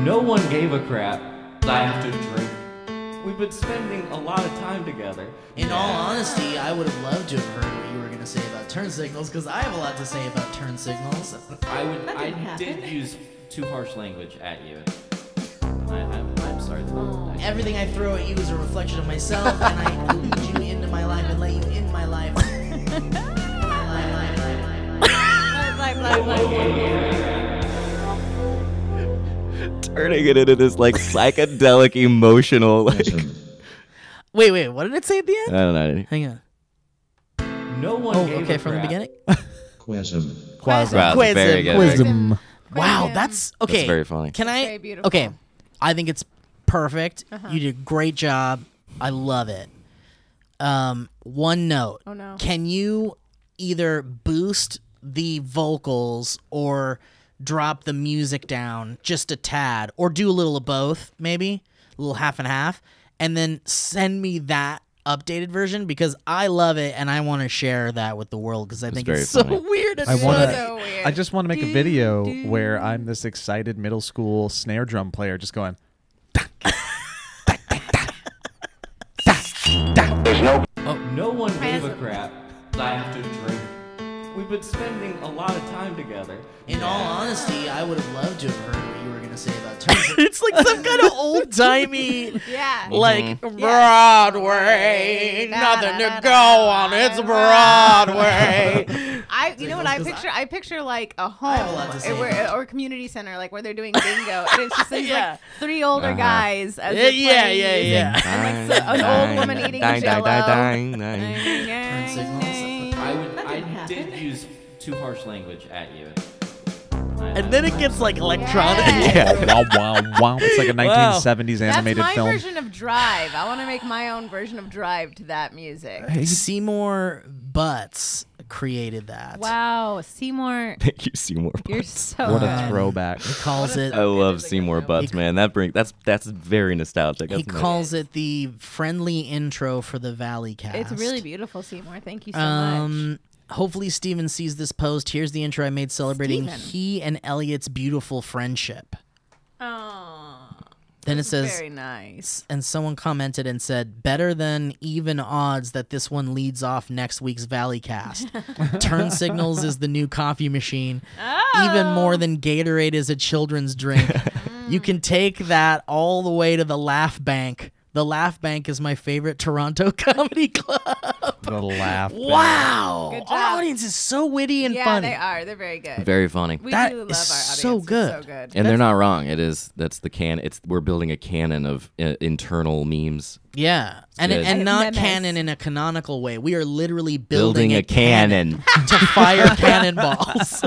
No one gave a crap. I have to drink. We've been spending a lot of time together. In all honesty, I would have loved to have heard what you were going to say about turn signals, because I have a lot to say about turn signals. I did use too harsh language at you. I'm sorry. Everything I throw at you is a reflection of myself, and I lead you into my life and let you in my life. Turning it into this like psychedelic, emotional. Like... Wait, what did it say at the end? I don't know. Hang on. No one. Okay, from the beginning. Quasm. Very good. Quasm. Wow, that's okay. That's very funny. Can I? Very beautiful. Okay, I think it's perfect. You did a great job. I love it. One note. Oh no. Can you either boost the vocals or drop the music down just a tad, or do a little of both, maybe a little half and half, and then send me that updated version, because I love it and I want to share that with the world, because I think it's so weird and So weird. I just want to make a video where I'm this excited middle school snare drum player just going. No one gave a crap. I have to drink. We've been spending a lot of time together. In all honesty, I would have loved to have heard what you were going to say about turn signals. It's like some kind of old-timey, Yeah. like, Broadway, nothing to go on, it's Broadway. You know what I picture? I picture like a have a lot to say home or a community center, like where they're doing bingo, and it's just these like three older guys as they're playing music, and like an old woman eating Jell-O. Turn signals. I did use too harsh language at you. And then it gets like electronic. Yeah. Wow, wow, wow. It's like a 1970s animated That's my film. version of Drive. I want to make my own version of Drive to that music. Seymour Butts created that. Wow, Seymour, Thank you, Seymour Butts. you're so What good. a throwback. He calls it. I love Seymour Butts, man. That's very nostalgic. He calls it the friendly intro for the Valleycast. It's really beautiful, Seymour. Thank you so much. Hopefully Steven sees this post. Here's the intro I made celebrating Steven. he and Elliot's beautiful friendship. Oh, Then it says, very nice. and someone commented and said, better than even odds that this one leads off next week's Valleycast. Turn signals is the new coffee machine. Even more than Gatorade is a children's drink. You can take that all the way to the Laugh Bank. The Laugh Bank is my favorite Toronto comedy club. The laugh. Wow. Good job. Our audience is so witty and Yeah, funny. they are. They're very good. very funny. We That do love is our audience. so It's good. so good. And they're not wrong. That's the canon. We're building a canon of internal memes. Yeah. And good. and not Memes. canon in a canonical way. We are literally Building a cannon. to fire cannonballs.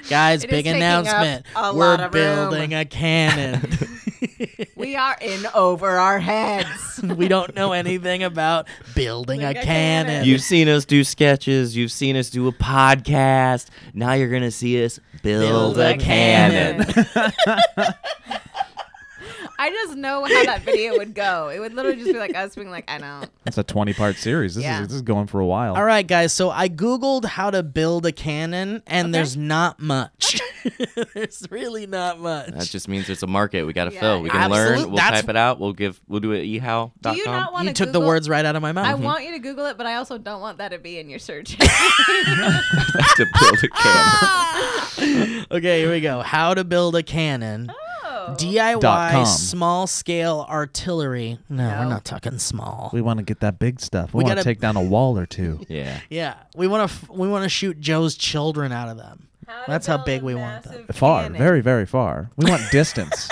Guys, It is big taking announcement. up a We're lot of room. building a cannon. We are in over our heads. We don't know anything about building a Like a cannon. cannon. You've seen us do sketches. You've seen us do a podcast. Now you're going to see us build a cannon. I just know how that video would go. It would literally just be like us being like, I know. It's a 20-part series. This is going for a while. All right, guys. So I Googled how to build a cannon, and there's not much. There's really not much. That just means it's a market we got to Yeah, fill. We can learn. absolute- We'll that's- type it out. We'll do it ehow.com. Do you not want You to took the words right out of my mouth. I want you to Google it, but I also don't want that to be in your search. to build a cannon. Okay, here we go. How to build a cannon. Oh. DIY .com. small scale artillery. No, we're No. not talking small. We want to get that big stuff. We, We want to gotta- take down a wall or two. Yeah. Yeah, we want to shoot Joe's children out of them. That's how big we want them. Far, very, very far. We want distance.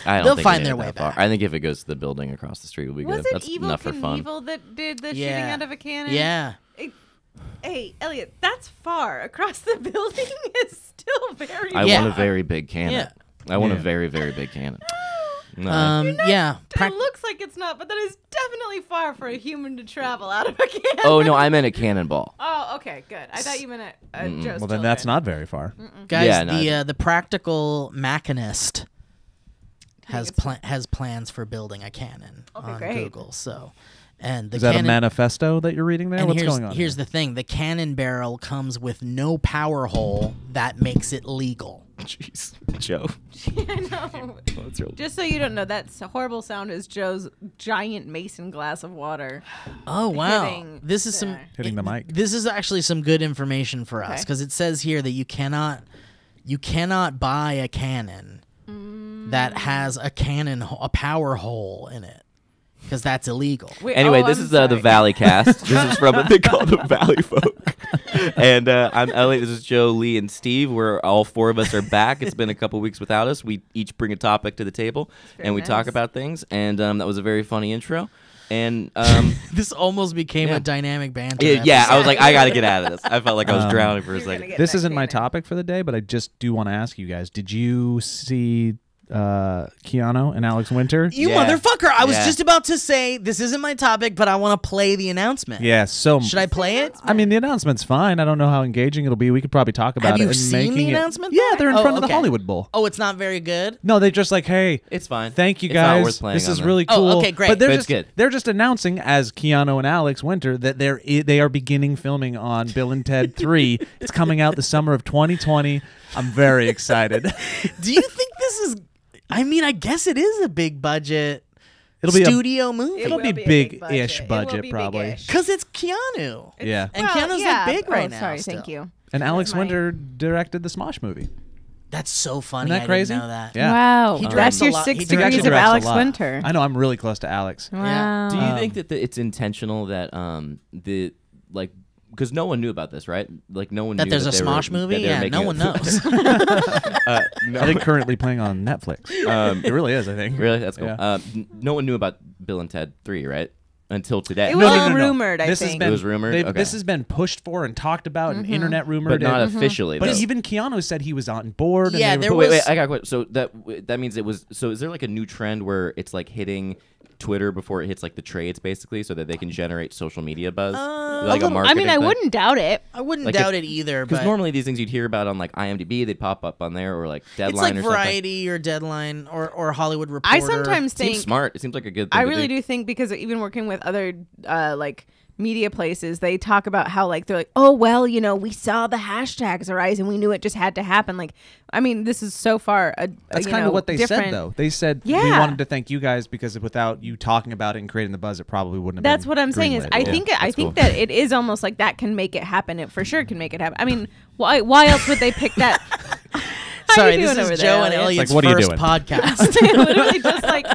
I don't They'll think find we their need way that far. back. I think if it goes to the building across the street, we'll be Was good. it That's Evil enough for fun. Knievel that did the Yeah. shooting out of a cannon? Yeah. Hey, Elliot, that's far. Across the building is still very I Yeah. want a very big cannon. Yeah. I want a Yeah. very, very big cannon. No. Yeah. It looks like it's not, but that is definitely far for a human to travel out of a cannon. Oh, no, I meant a cannonball. Oh, okay, good. I thought you meant a Joe's Well, then that's not very far. Guys, Yeah, no, the practical machinist has it's- has plans for building a cannon on great. Google. So And the Is that a manifesto that you're reading there? And What's going on? Here's the thing: the cannon barrel comes with no power hole that makes it legal. Jeez, Joe. I know. Just so you don't know, that horrible sound is Joe's giant mason glass of water. Oh wow! This is hitting the mic. This is actually some good information for us because it says here that you cannot buy a cannon that has a power hole in it. Because that's illegal. Wait, anyway, this is the Valleycast. This is from a thing called the Valley Folk. And I'm Elliot. This is Joe, Lee, and Steve. We're all 4 of us are back. It's been a couple weeks without us. We each bring a topic to the table, and we talk about things. And that was a very funny intro. And this almost became a dynamic banter. Yeah, I was like, I got to get out of this. I felt like I was drowning for a second. This isn't my topic for the day, but I just do want to ask you guys, did you see Keanu and Alex Winter? You motherfucker! I was just about to say this isn't my topic, but I want to play the announcement. Yeah, so should I play it? I mean, the announcement's fine. I don't know how engaging it'll be. We could probably talk about it. Have you seen the announcement? Yeah, they're in front of the Hollywood Bowl. Oh, it's not very good. No, they're just like, hey, it's fine. Thank you it's guys. Not worth playing this is on really cool. Oh, okay, great. But it's good. They're just announcing as Keanu and Alex Winter that they are beginning filming on Bill and Ted 3. It's coming out the summer of 2020. I'm very excited. Do you think this is? I mean, I guess it is a big budget studio movie. It'll be big-ish budget, probably. Because it's Keanu. Yeah. And Keanu's big right now. Sorry, thank you. And Alex Winter directed the Smosh movie. That's so funny. Isn't that crazy? I didn't know that. Yeah. Wow. That's your 6 degrees of Alex Winter. I know. I'm really close to Alex. Wow. Yeah. Do you think that it's intentional that because no one knew about this, right? Like no one knew that there's a Smosh movie. Yeah, no one knows. I think currently playing on Netflix. It really is. I think. Really, that's cool. Yeah. No one knew about Bill and Ted 3, right? Until today. It was rumored. I think it was rumored. Okay. This has been pushed for and talked about and internet rumored, but not officially. But even Keanu said he was on board. Yeah, and there was. Wait, I got a question. So that means it was. So is there like a new trend where it's like hitting Twitter before it hits like the trades, basically, so that they can generate social media buzz? Like a marketing I mean, I thing? wouldn't doubt it. I wouldn't doubt it either. Because normally these things you'd hear about on like IMDb, they'd pop up on there, or like Deadline, it's like or Variety or Deadline or Hollywood Reporter. I sometimes think seems smart. It seems like a good thing. I really do think, because even working with other like media places, they talk about how like they're like, oh well, you know, we saw the hashtags arise and we knew it just had to happen. Like, I mean, this is so far that's kind of what they said, though. They said we wanted to thank you guys because without you talking about it and creating the buzz, it probably wouldn't have. That's been what I'm saying. Is I think that it is almost like that can make it happen. It for sure can make it happen. I mean, why else would they pick that? Sorry, this is Joe and Elliot's first podcast. Literally just like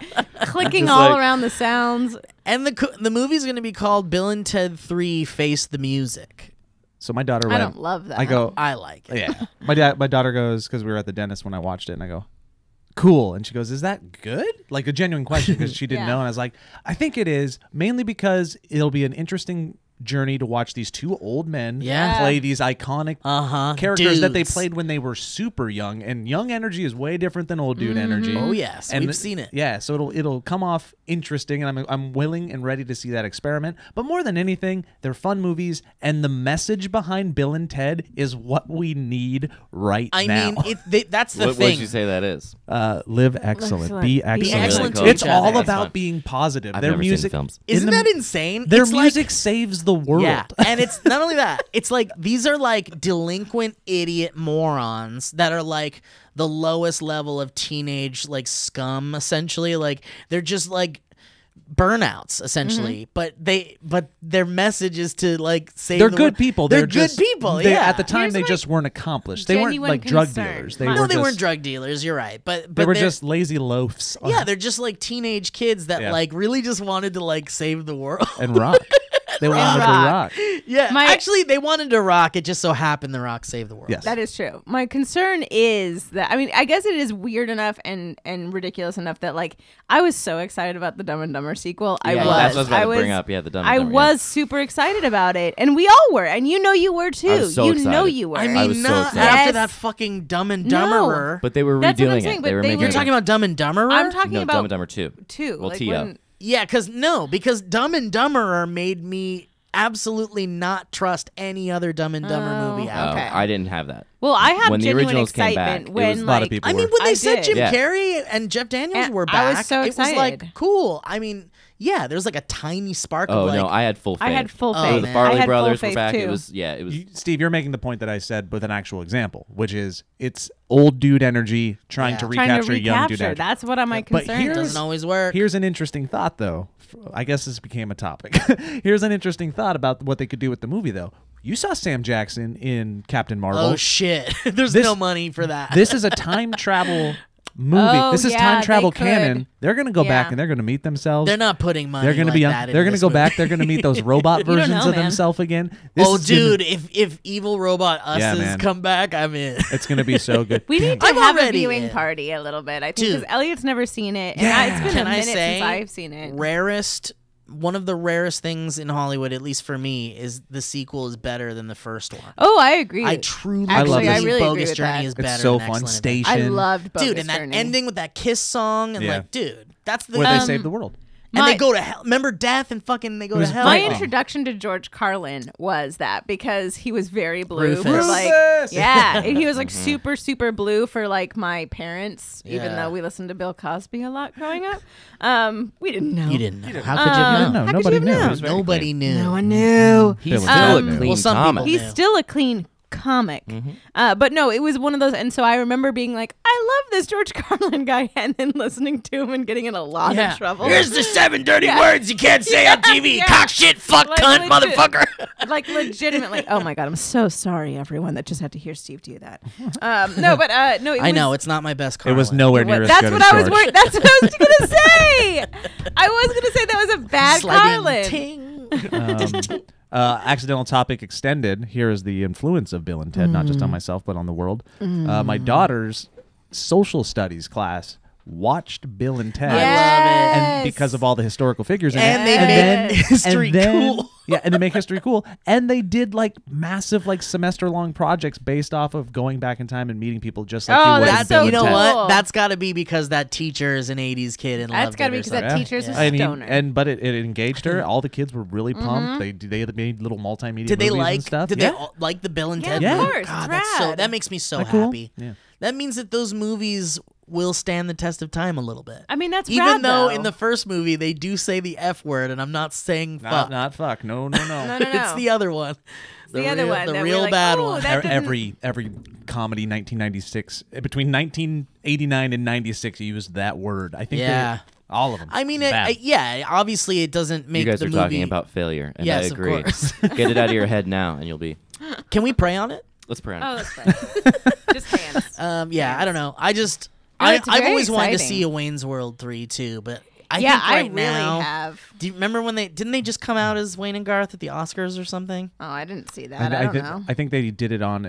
clicking all around the sounds. And the movie's going to be called Bill and Ted 3 Face the Music. So my daughter went. I don't love that. I go. I like it. Yeah. My daughter goes, because we were at the dentist when I watched it, and I go, cool. And she goes, is that good? Like a genuine question, because she didn't know. And I was like, I think it is, mainly because it'll be an interesting journey to watch these two old men play these iconic characters that they played when they were super young, and young energy is way different than old dude energy. Oh yes, and we've seen it. Yeah, so it'll come off interesting, and I'm willing and ready to see that experiment. But more than anything, they're fun movies, and the message behind Bill and Ted is what we need now. I mean, that's the thing. What would you say that is? Live excellent. Be excellent. Excellent to It's each all other. about being positive. I've Their never music seen the films. Isn't that insane? Their it's music saves the world. Yeah, and it's not only that. It's like these are like delinquent idiot morons that are like the lowest level of teenage like scum, essentially. Like they're just like burnouts, essentially. But their message is to like save. They're good people. They're good people. At the time, they just weren't accomplished. They weren't like drug dealers. They weren't drug dealers. You're right, but they were just lazy loafs. Yeah, they're just like teenage kids that like really just wanted to like save the world and rock. They wanted to rock. Yeah, actually, they wanted to rock. It just so happened the rock saved the world. Yes. That is true. My concern is that, I mean, I guess it is weird enough and ridiculous enough that, like, I was so excited about the Dumb and Dumber sequel. Yeah, that's what I was about to bring up. Yeah, the Dumb and Dumber. I was super excited about it, and we all were, and you know you were too. I was so excited. Know you were. I mean, I was so not excited. after that fucking Dumb and Dumberer. But they were That's what I'm redoing saying, it. but They were they making. were- You're talking about Dumb and Dumberer? I'm talking No, about Dumb and Dumber 2. Well, Like T-up. Yeah, because Dumb and Dumberer made me absolutely not trust any other Dumb and Dumber movie out. Oh, there. I didn't have that. Well, I have when the genuine originals came excitement back, it when was- a lot of like people I mean, were. when they I said did. Jim Yeah. Carrey and Jeff Daniels And were I back, was so it was like excited. cool. I mean, yeah, there's like a tiny spark Oh of like, no, I had full faith. I had full Oh, faith. The man. Farley I had brothers full were faith back. too. It was it was. Steve, you're making the point that I said with an actual example, which is it's old dude energy trying Yeah. to trying recapture to young dude recapture. energy. That's what my But concern here's- is. doesn't always work. Here's an interesting thought, though. I guess this became a topic. Here's an interesting thought about what they could do with the movie, though. You saw Sam Jackson in Captain Marvel. Oh shit! There's This- no money for that. This is a time travel movie. Oh, This is yeah, time travel they could. canon. They're going to go back Yeah. and they're going to meet themselves. They're not putting money. They're going to like be. that They're going to go back. They're going to meet those robot don't versions know, of man. themselves again. This Oh, is gonna- dude! If evil robot us's man. come back, I'm in. it's going to be so good. We need to I'm have a already viewing in. party a little bit. I think because Dude. Elliot's never seen it, and Yeah. it's been Can a I minute say since I've seen it. One of the rarest things in Hollywood, at least for me, is the sequel is better than the first one. Oh, I agree. I truly Actually, believe I really agree Bogus with Journey that. is It's better. so than fun. Excellent Station. I loved Bogus Dude, and that Journey. ending with that kiss song, and Yeah. like, dude, that's the Where they Um, save the world. and my- they go to hell. Remember death and fucking they go It to was hell. My frightening. introduction to George Carlin was that because he was very blue Rufus. for like Rufus! yeah, and he was like super blue for like my parents. Even Yeah. though we listened to Bill Cosby a lot growing up, we didn't know. You didn't know. How could you have known? No, how could nobody you have knew. known? It was very Nobody clean. knew. No one knew. He's Bill still and a Ted. clean Well, some people comic. knew. He's still a clean comic. But no, it was one of those. And so I remember being like, I love this George Carlin guy, and then listening to him and getting in a lot Yeah. of trouble. Here's the 7 dirty Yeah. words you can't say on TV. Yeah. Cock shit, fuck, Like, cunt, legit. motherfucker. Like legitimately. Oh my god, I'm so sorry, everyone that just had to hear Steve do that. No, but no, it I was, know it's not my best. It Carlin. was nowhere near as That's good what as I was George. worried. That's what I was gonna say. I was gonna say that was a bad Sliding Carlin. ting. Accidental topic extended. Here is the influence of Bill and Ted, not just on myself, but on the world. My daughter's social studies class watched Bill and Ted. I love it. And because of all the historical figures in And it. they made history cool. Yeah, and they make history cool. And they did like massive like semester long projects based off of going back in time and meeting people just like Oh, you would that's in so Bill you and know Ted. what? Cool. That's got to be because that teacher is an '80s kid and That's loved gotta it be or 'cause that something. teacher's a And stoner. but it engaged her. All the kids were really pumped. They made little multimedia Did they movies like? and stuff. Did yeah. they all like the Bill and Yeah, Ted? of Yeah. movie? course. God, It's that's so. rad. That makes me so That cool? happy. Yeah. That means that those movies will stand the test of time a little bit. I mean, that's even rad, though though. in the first movie they do say the F word, and I'm not saying fuck. Not fuck. No. No. It's the other one. the other real, one, the that we're real like, bad oh, one. that didn't- Every comedy 1996 between 1989 and 96 used that word. I think Yeah. all of them. I mean, Bad. yeah. Obviously, it doesn't make You guys the are movie. talking about failure, and Yes, I of agree. course. Get it out of your head now, and you'll be. Can we pray on it? Let's pray on it. Oh, that's right. Just hands. Yeah, I don't know. I just No, it's I've very always wanted to exciting. see a Wayne's World 3 too, but I yeah, think right I really now. have. Do you remember when they didn't they just come out as Wayne and Garth at the Oscars or something? Oh, I didn't see that. I don't know. I think they did it on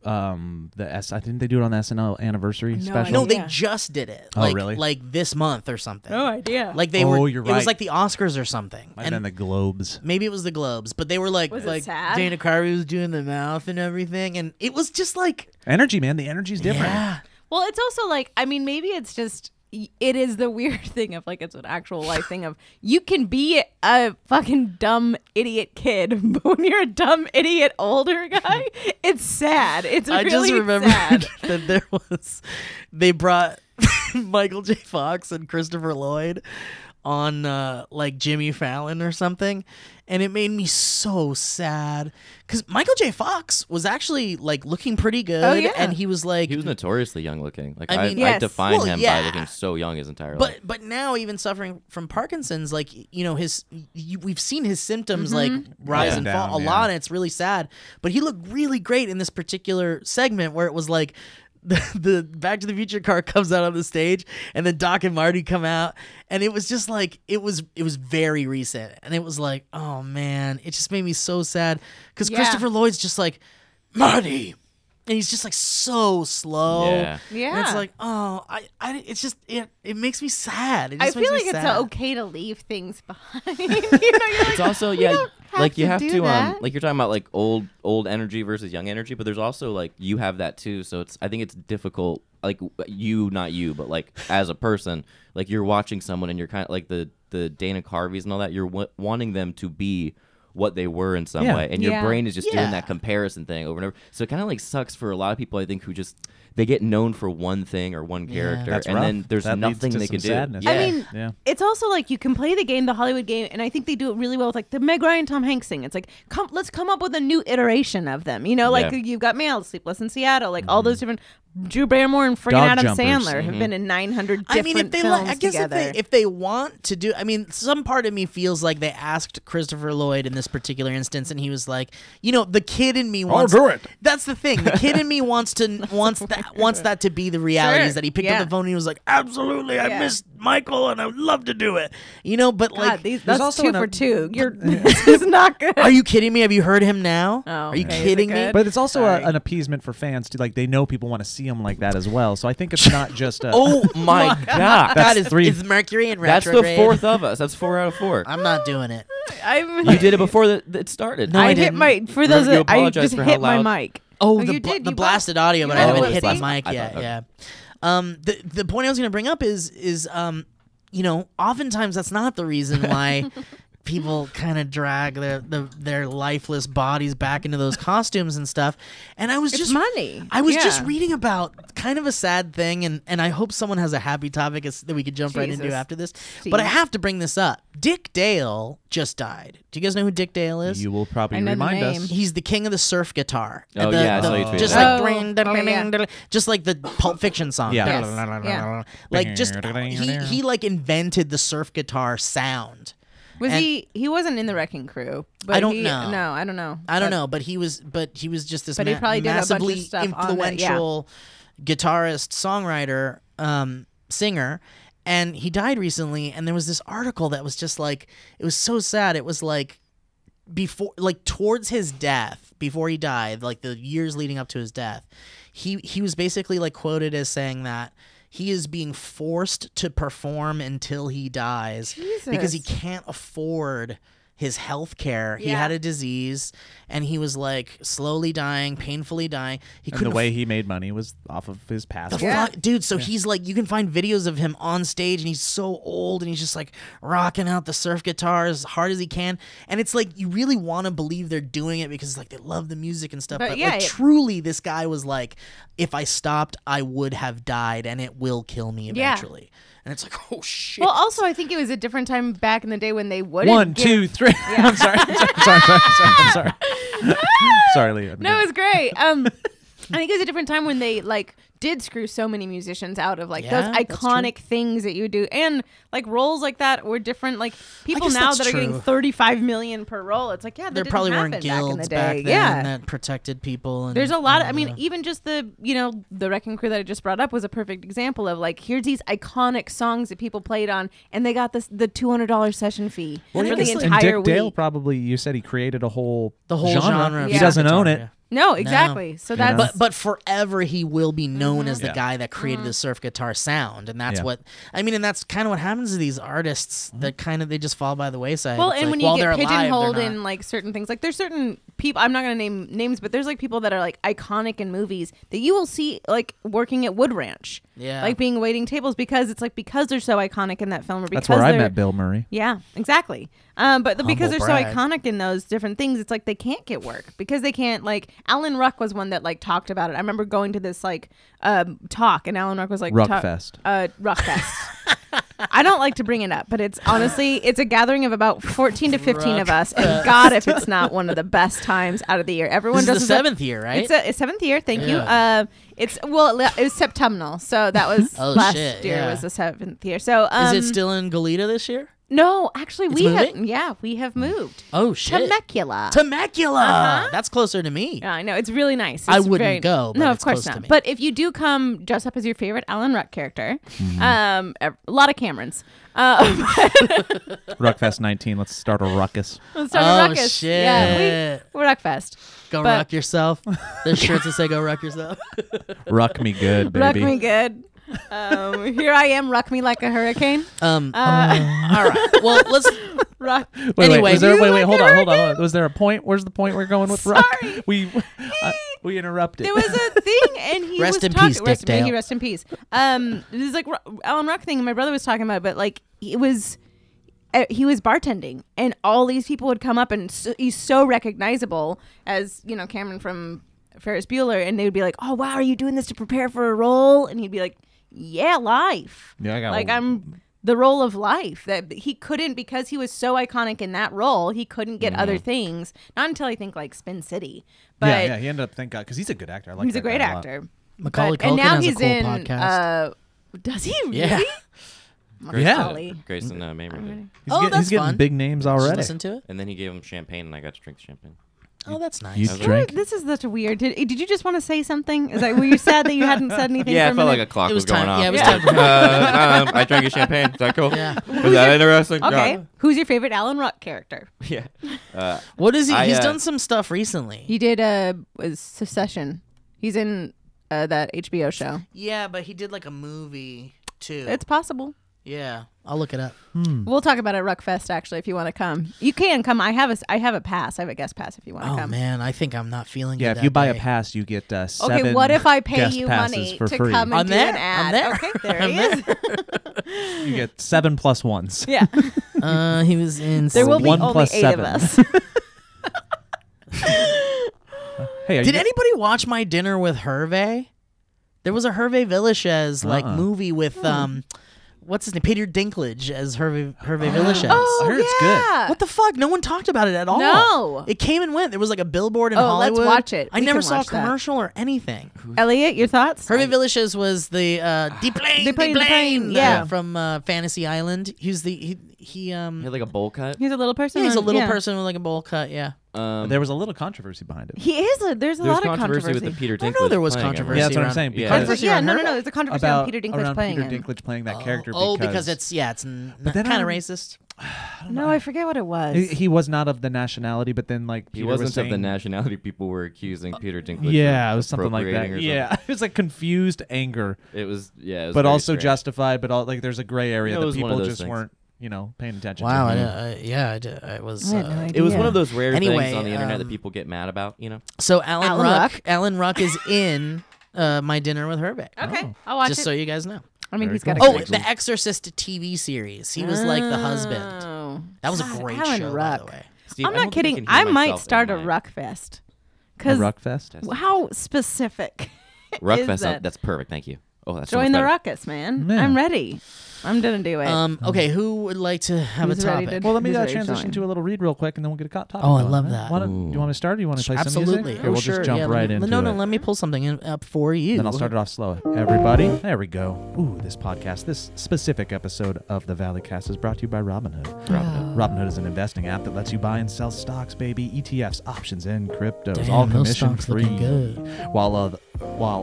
I didn't they do it on the SNL anniversary special? No, they Yeah. just did it. Oh, like, really? Like this month or something. No idea. Like they Oh, were. you're It was right. like the Oscars or something. Might have been the Globes. Maybe it was the Globes, but they were like Was it like sad? Dana Carvey was doing the mouth and everything, and it was just like Energy, man. The energy's different. yeah. Well, it's also like, I mean, maybe it's just, it is the weird thing of like, it's an actual life thing of you can be a fucking dumb idiot kid, but when you're a dumb idiot older guy, it's sad. It's I really just remembered sad. that they brought Michael J. Fox and Christopher Lloyd on like Jimmy Fallon or something, and it made me so sad because Michael J. Fox was actually like looking pretty good, Oh, yeah. and he was like, He was notoriously young looking. Like I mean, I Yes. define Well, him yeah. by looking so young his entire life. but now even suffering from Parkinson's, like we've seen his symptoms like rise Yeah. and Down, fall a yeah. lot, and it's really sad. But he looked really great in this particular segment where it was like. The Back to the Future car comes out on the stage, and then Doc and Marty come out, and it was just like it was very recent, and it was like, oh man, it just made me so sad because Yeah. Christopher Lloyd's just like Marty, and he's just like so slow. Yeah. Yeah. And it's like, oh, it's just it makes me sad. It I just feel makes like me it's sad. okay to leave things behind. You know, you're like, It's also "We don't like you to have do to that." like you're talking about like old energy versus young energy, but there's also like you have that too. So I think it's difficult. Like you, not you, but like as a person, like you're watching someone and you're kind of like the Dana Carveys and all that. You're wanting them to be what they were in some Yeah. way, and your Yeah. brain is just Yeah. doing that comparison thing over and over. So it kind of like sucks for a lot of people, I think, who just they get known for one thing or one character, That's and rough. then there's That leads nothing to they some can sadness. do. I Yeah. mean, Yeah. it's also like you can play the game, the Hollywood game, and I think they do it really well with like the Meg Ryan, Tom Hanks thing. It's like, let's come up with a new iteration of them. You know, like Yeah. you've got Mail, Sleepless in Seattle, like all those different. Drew Barrymore and friggin' Dog Adam Jumpers. Sandler have been in 900 different I mean, if they films I guess together. if they want to do, I mean, some part of me feels like they asked Christopher Lloyd in this particular instance, and he was like, you know, the kid in me wants. do it. That's the thing. The kid in me wants that to be the reality. Sure. Is that he picked Yeah. up the phone and he was like, absolutely, I Yeah. miss Michael and I would love to do it. You know, but God, like, that's also 2 an- for 2. This is not good. are you kidding me? Have you heard him now? Oh, are you okay. Is it kidding me? good? But it's also Sorry. an appeasement for fans too. Like they know people want to see them like that as well. So I think it's not just a. Oh my God! God, is, three- is Mercury in That's retrograde? the fourth of us. That's 4 out of 4. I'm not doing it. You did it before it started. No, I hit didn't. my for those You that I apologize just for how hit my loud- mic. Oh, you the did. the You blasted audio, but you I know haven't what hit my was mic I yet. thought, Yeah. The point I was going to bring up is you know, oftentimes that's not the reason why people kind of drag their lifeless bodies back into those costumes and stuff. And I was It's just money. I was just Yeah. reading about kind of a sad thing, and I hope someone has a happy topic that we could jump right into Jesus. after this. Steve. But I have to bring this up. Dick Dale just died. Do you guys know who Dick Dale is? You will probably I know the remind name. us. He's the king of the surf guitar. Oh, yeah, I saw you tweeted just that. like Oh, just like the Pulp Fiction song. Yeah. Yes, yeah. Like just he like invented the surf guitar sound. Was And- he wasn't in the Wrecking Crew? But I don't he, know. No, I don't know. I don't But- know, but he was just this But he probably did a bunch of massively stuff on it, yeah. influential guitarist, songwriter, singer. And he died recently, and there was this article that was just like, it was so sad. It was like towards his death, before he died, like the years leading up to his death, he was basically like quoted as saying that he is being forced to perform until he dies because he Jesus. can't afford his health care. He Yeah. had a disease, and he was like slowly dying, painfully dying. He And couldn't the way he made money was off of his past. the work. Yeah. fuck, dude. So he's like, you can find videos of him on stage, and he's so old, and he's just like rocking out the surf guitar as hard as he can. And it's like you really want to believe they're doing it because like they love the music and stuff. But But yeah, like truly, this guy was like, if I stopped, I would have died, and it will kill me Yeah. eventually. And it's like, oh shit. Well, also, I think it was a different time back in the day when they wouldn't. 1, give- 2, 3. I'm sorry. I'm sorry. Sorry, Leah. No, it was great. I think it was a different time when they like did screw so many musicians out of like Yeah, those that's iconic things that you would do, and like roles like that were different. Like people guess now that's that are getting true. 35 million per role, it's like, yeah, that there didn't probably happen weren't back in guilds the back day. then Yeah. that protected people. And, There's a lot of, I and, mean, even just the Wrecking Crew that I just brought up was a perfect example of like, here's these iconic songs that people played on, and they got the $200 session fee Well, for I the guess, like- And entire Dick Dale week. probably, you said he created the whole genre. Of He Yeah. doesn't guitar, own it. yeah. No, exactly. So know? that's But forever he will be known as the Yeah. guy that created the surf guitar sound, and that's Yeah. what I mean. And that's kind of what happens to these artists that kind of they just fall by the wayside. well, It's and like, when while you they're get alive, pigeonholed they're in not. like certain things, like there's certain people, I'm not going to name names, but there's like people that are like iconic in movies that you will see like working at Wood Ranch, Yeah. like being waiting tables because it's like because they're so iconic in that film, or because That's where I they're- met Bill Murray. Yeah, exactly. Because they're brag. so iconic in those different things, it's like they can't get work because they can't. Like Alan Ruck was one that like talked about it. I remember going to this like talk, and Alan Ruck was like Ruckfest. Ruckfest. I don't like to bring it up, but it's honestly it's a gathering of about 14 to 15 of us, and God, if it's not one of the best times out of the year. Everyone This is does the 7th year, right? It's 7th year. Thank you. It's it was septumnal, so that was Oh, last shit, year yeah. was the 7th year. So Is it still in Goleta this year? No, actually, It's we moving? have moved. Oh shit! Temecula. Temecula. Uh-huh. That's closer to me. Yeah, I know it's really nice. I It's wouldn't very- go, but no, it's of course close to not. me. But if you do come, dress up as your favorite Alan Ruck character. Mm-hmm. A lot of Camerons. Ruckfest 19. Let's start a ruckus. Let's start Oh, a ruckus. shit. Yeah, we're Ruckfest. Go But- ruck yourself. There's shirts that say "Go ruck yourself." Ruck me good, Ruck baby. me good. Here I am. Ruck me like a hurricane. All right. Well, let's. Ruck. Wait, Anyway, was there, you wait, like hold a on. Was there a point? Where's the point we're going with Ruck? Sorry. We interrupted. There was a thing, and he Rest was in talking. peace, Dick Dale. May he rest in peace. This is like Alan Ruck thing. My brother was talking about, it, but like it was. he was bartending, and all these people would come up, and he's so recognizable as, you know, Cameron from Ferris Bueller, and they would be like, "Oh wow, are you doing this to prepare for a role?" And he'd be like, "Yeah, life. Yeah, I got like I'm the role of life." That he couldn't, because he was so iconic in that role, he couldn't get other things. Not until I think like Spin City, but yeah, he ended up, thank God, because he's a good actor. I like he's that a great guy a lot. actor. Macaulay And Culkin now has he's a cool in. podcast. Does he really? Yeah. Macaulay. Grayson Mabry did. That's he's getting fun. big names Just already. listen to it. And then he gave him champagne, and I got to drink the champagne. Oh, that's nice. You drink? This is such a weird. Did you just want to say something? Is that, were you sad that you hadn't said anything? Yeah, for it felt like a minute? clock It was was going time- off. yeah, it was time for I drank your champagne. Is that cool? Yeah. Was that interesting? Okay. Yeah. Who's your favorite Alan Ruck character? Yeah. What is he? I, He's done some stuff recently. He did Secession. He's in that HBO show. Yeah, but he did like a movie too. It's possible. Yeah, I'll look it up. We'll talk about it at Ruckfest actually if you want to come. You can come. I have a pass. I have a guest pass if you want to Oh come. man, I think I'm not feeling Yeah, it if you that buy a day. pass, you get 7 Okay, what if I pay guest you passes money for to free. come and I'm do there. an ad? I'm there. Okay, there I'm he is. You get 7 plus 1s. Yeah, He was in. there will be 1 only plus 8 7. of us. Hey, Did anybody watch My Dinner with Hervé? There was a Hervé Villachez like movie with what's his name? Peter Dinklage as Hervé Villachez. Oh, I heard it's good. yeah. What the fuck? No one talked about it at all. No. It came and went. There was like a billboard in Oh, Hollywood. let's watch it. I We never can saw a watch that. commercial or anything. Elliot, your thoughts? Hervé Villachez was the Deplane, Deplane, yeah. from Fantasy Island. He was he He had like a bowl cut. He's a little person. yeah, he's a little yeah. person with like a bowl cut. Yeah. There was a little controversy behind it. He is. There's a There was lot of controversy controversy. with the Peter I Dinklage. know there was playing him, right? controversy. Yeah, that's what I'm around- saying. Yeah. Because Controversy Yeah, around no, her? There's a controversy about on Peter Dinklage around playing Peter him. Dinklage playing that character. Oh, because it's then kind of I'm- racist. No, I forget what it was. he was not of the nationality, but then like He Peter wasn't was of the saying, nationality. People were accusing Peter Dinklage. Yeah, of it was something like that. appropriating or Yeah, it was like confused anger, something. It was but very also strange. justified. But all like there's a gray area It that was one of people those just things. weren't paying attention Wow. to. I was. I had no It was one idea. of those rare Anyway, things on the internet that um, people get mad about. You know. So Alan Alan Ruck. Ruck. Alan Ruck is in My Dinner with Hervé. Okay, I'll watch Just it. so you guys know. I mean, Very he's got cool. a Oh, great. the Exorcist TV series. He was like the husband. Oh. That was a God, great Alan show, Ruck. by the way. Steve, I'm I not don't think kidding. can hear I might myself start a in my- Ruckfest. A Because Ruckfest. how specific is Ruckfest. that? That's perfect. Thank you. Oh, that's so Join much the better. ruckus, man. Yeah. I'm ready. I'm gonna do it. Okay, who would like to have Who's a ready topic? to- Well, let me Who's ready to transition join? to a little read real quick, and then we'll get a topic. Oh, I going, love right? that. Do you want me to start? Or do you want to play some Absolutely. music? Here, we'll sure. just jump yeah, right into no, it. No, let me pull something up for you. Then I'll start it off slow. Everybody, there we go. Ooh, this podcast, this specific episode of the Valleycast is brought to you by Robinhood. Robinhood is an investing app that lets you buy and sell stocks, baby, ETFs, options, and cryptos, Damn, all those commission stocks free. looking good. While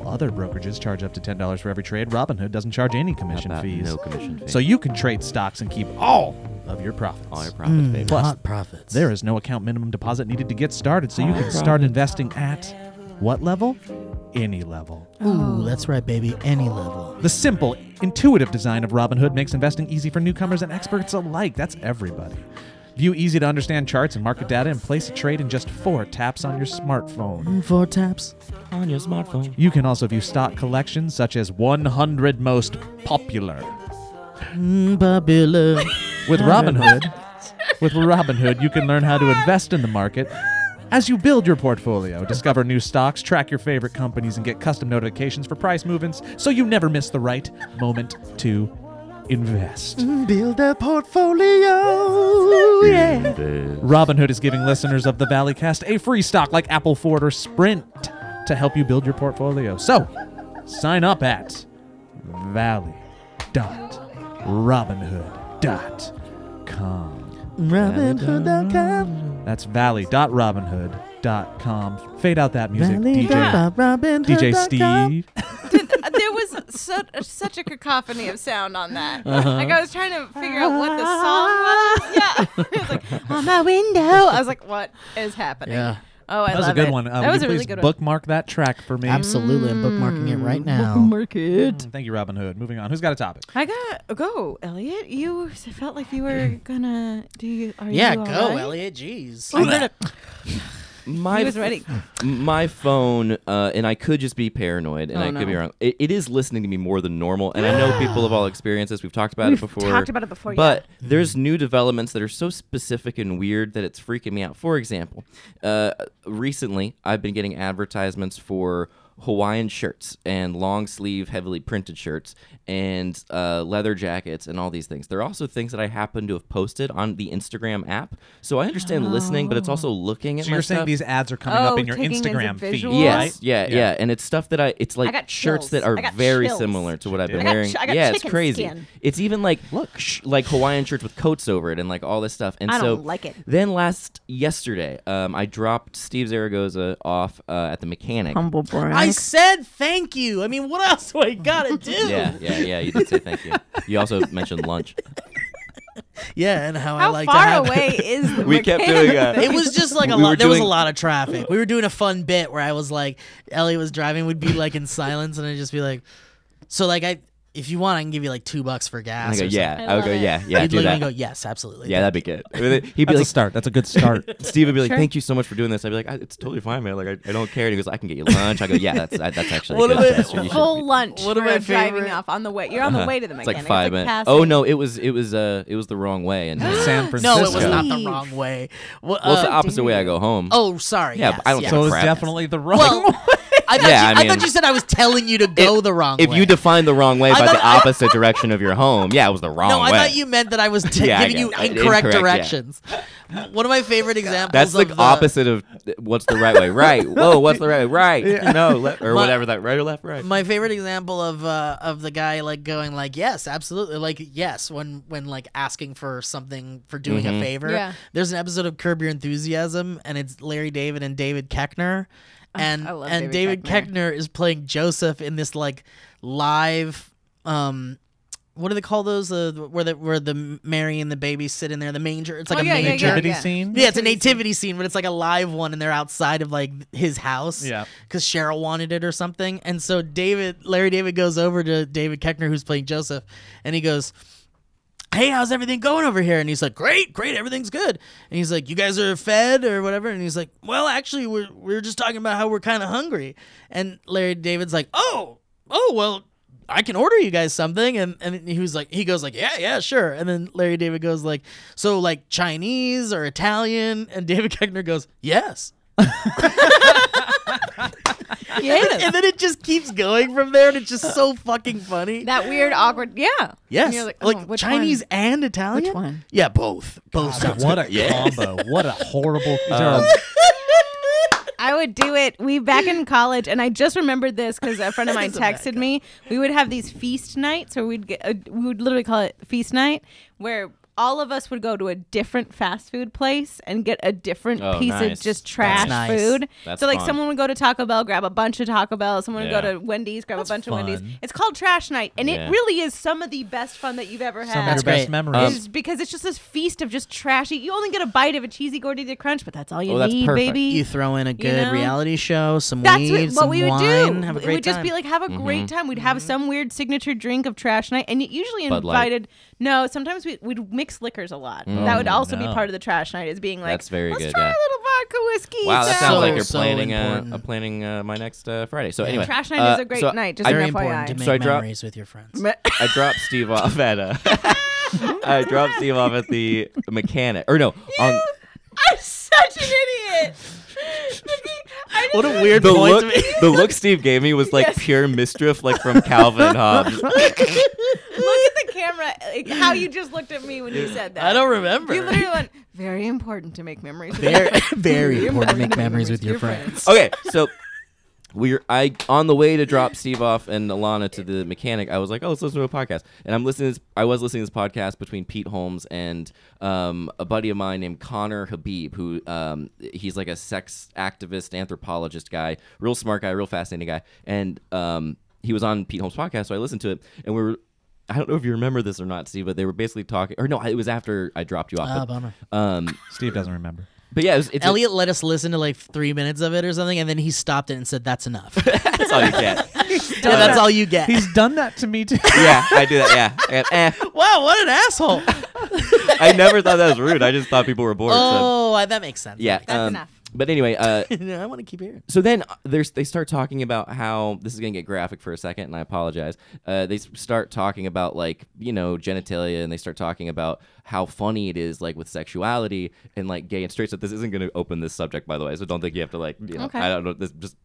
other brokerages charge up to $10 for every trade, Robinhood doesn't charge any commission About fees. no commission fee. So you can trade stocks and keep all of your profits. all your profits, baby. Plus, Hot profits. There is no account minimum deposit needed to get started, so you can start investing at what level? Any level. Ooh, that's right, baby. Any level. The simple, intuitive design of Robinhood makes investing easy for newcomers and experts alike. That's everybody. View easy-to-understand charts and market data and place a trade in just 4 taps on your smartphone. 4 taps. On your smartphone. You can also view stock collections such as 100 most popular. Popular. With Robinhood, you can learn how to invest in the market as you build your portfolio, discover new stocks, track your favorite companies, and get custom notifications for price movements so you never miss the right moment to invest. Build a portfolio. Yeah. Robinhood is giving listeners of the Valleycast a free stock like Apple, Ford, or Sprint to help you build your portfolio. So, sign up at valley.robinhood.com. Robinhood.com. That's valley.robinhood.com. Fade out that music, Valley.robinhood.com. DJ Steve. There was such a cacophony of sound on that. Like I was trying to figure out what the song was. Yeah, it was like on my window. I was like, what is happening? Yeah. Oh, I That was love a good it. one. That Would was you a really please good one. bookmark that track for me? Absolutely. I'm bookmarking it right now. Bookmark it. Thank you, Robinhood. Moving on. Who's got a topic? I got go, Elliot. You felt like you were gonna do. Are Yeah, you all go, right? Elliot. Jeez. He was ready. My phone, and I could just be paranoid, and Oh, I could be no. wrong. It is listening to me more than normal, and I know people have all experienced this. We've talked about it before. Talked about it before, But there's new developments that are so specific and weird that it's freaking me out. For example, recently I've been getting advertisements for Hawaiian shirts and long sleeve heavily printed shirts and leather jackets and all these things. They're also things that I happen to have posted on the Instagram app. So I understand listening, but it's also looking at So my you're saying stuff. these ads are coming up in your taking as a Instagram feed, visual? Yes, right? yeah, and it's stuff that it's I like got shirts chills. that are I got very chills. similar to what I've been I got wearing. I got Yeah, it's chicken crazy. skin. It's even like like Hawaiian shirts with coats over it and like all this stuff. And I so don't like it. Then yesterday, I dropped Steve Zaragoza off at the mechanic. Humble brag. I said thank you. I mean, what else do I gotta do? Yeah. You did say thank you. You also mentioned lunch. Yeah, and how I How like to far have away is the We kept mechanic doing, thing? It was just like We were there was a doing- lot of traffic. We were doing a fun bit where I was like, Ellie was driving, we'd be like in silence, and I'd just be like, so like if you want, I can give you like $2 for And gas. I go, or yeah. something." I would go, love it. yeah, You'd do look at me that. and go, yes, absolutely. Yeah, that'd be good. He'd be That's a like, start. That's a good start. Steve would be like, Sure. thank you so much for doing this. I'd be like, it's totally fine, man. Like, I don't care. And he goes, I can get you lunch. I go, yeah, that's actually What a good about- gesture. You should Full be- lunch One of for my driving favorite- off on the way. You're on the way to the It's mechanic. like 5 minutes. passing. Oh no, it was the wrong way. And San No, Francisco. it was not the Steve. wrong way. Well, well, it's the opposite way I go home. oh, sorry. Yeah, yes, but I don't yes. give So a it was crap. definitely the wrong Well, way. I thought, Yeah, you, I I thought mean- you said I was telling you to go the wrong way. If you define the wrong way I by thought the opposite direction of your home, yeah, it was the wrong no, way. I thought you meant that I was Yeah, I giving you get it. incorrect Incorrect, yeah. directions. One of my favorite examples That's of the opposite of what's the right way. Right. Whoa, what's the right way? Right. No, or My- whatever that right or left, right. My favorite example of the guy like going like yes, absolutely, like yes when like asking for something for doing a favor. Yeah. There's an episode of Curb Your Enthusiasm and it's Larry David and David Koechner, and I love and David David Koechner. Koechner is playing Joseph in this like live what do they call those where the Mary and the baby sit in there, the manger, it's like Oh, a yeah, yeah, manger. yeah, Nativity yeah. scene. Yeah, it's a nativity scene, but it's like a live one, and they're outside of like his house. Yeah. because Cheryl wanted it or something, and so Larry David goes over to David Koechner, who's playing Joseph, and he goes, "Hey, how's everything going over here?" And he's like, "Great, everything's good." And he's like, "You guys are fed or whatever?" And he's like, "Well, actually, we're just talking about how we're kind of hungry." And Larry David's like, "Oh, well." I can order you guys something, and he goes like, yeah, sure. And then Larry David goes like, so like Chinese or Italian, and David Koechner goes, yes. Yes. And then it just keeps going from there, and it's just so fucking funny. That weird, awkward. Yeah. Yes, And you're like, like, oh, which Chinese one? and Italian. Which one? Yeah, both. Both. God, sounds what good. a combo. What a horrible. I would do it. We back in college, and I just remembered this because a friend of mine That is a bad texted me. We would have these feast nights, or we would literally call it feast night, where all of us would go to a different fast food place and get a different Oh, piece nice. of just trash nice. food. That's so like fun. someone would go to Taco Bell, grab a bunch of Taco Bell. Someone would go Yeah. to Wendy's, grab That's a bunch of Wendy's. fun. It's called trash night, and Yeah. it really is some of the best fun that you've ever Some of had. your great. best memories. Is because it's just this feast of just trashy. You only get a bite of a cheesy gordita crunch, but that's all you Oh, that's need, perfect. baby. You throw in a good know? reality show, some That's weed, what some we would wine, do. have a It great would just time. be like have a great time. We'd have some weird signature drink of trash night, and usually Bud Light. invited. No, sometimes we'd mix liquors a lot. That would also be no. part of the trash night, is being like, That's very let's good, try yeah. a little vodka whiskey. Wow, that so- sounds like you're So planning important. planning my next Friday. So anyway, Trash night is a great so night. Just Very an important to FYI. make So I dropped- memories with your friends. I dropped Steve off at I dropped Steve off at the mechanic. Or no, on I'm such an idiot. I What a just- weird the point look. to me. The look Steve gave me was like Yes. pure mischief, like from Calvin and Hobbes. Look at the camera. Like, how you just looked at me when you said that. I don't remember. You literally went, very important to make memories. with very, your friends." very important to make memories with your friends. Okay, so I on the way to drop Steve off and Alana to the mechanic, I was like, oh, let's listen to a podcast. And I was listening to this podcast between Pete Holmes and a buddy of mine named Connor Habib, who he's like a sex activist, anthropologist guy, real smart guy, real fascinating guy. And he was on Pete Holmes' podcast, so I listened to it, and I don't know if you remember this or not, Steve, but they were basically talking, or no, it was after I dropped you off. Ah, but, bummer. Steve doesn't remember. but yeah, it's Elliot let us listen to like 3 minutes of it or something, and then he stopped it and said, "That's enough." that's all you get. Yeah, that's all you get. He's done that to me too. Yeah, I do that. Yeah, Wow, what an asshole! I never thought that was rude. I just thought people were bored. So. Oh, that makes sense. Yeah. That's enough. But anyway, I want to keep hearing. so then they start talking about how this is going to get graphic for a second, and I apologize. They start talking about like genitalia, and they start talking about how funny it is like with sexuality and like gay and straight stuff. This isn't going to open this subject, by the way, so don't think you have to like Okay. I don't know. This just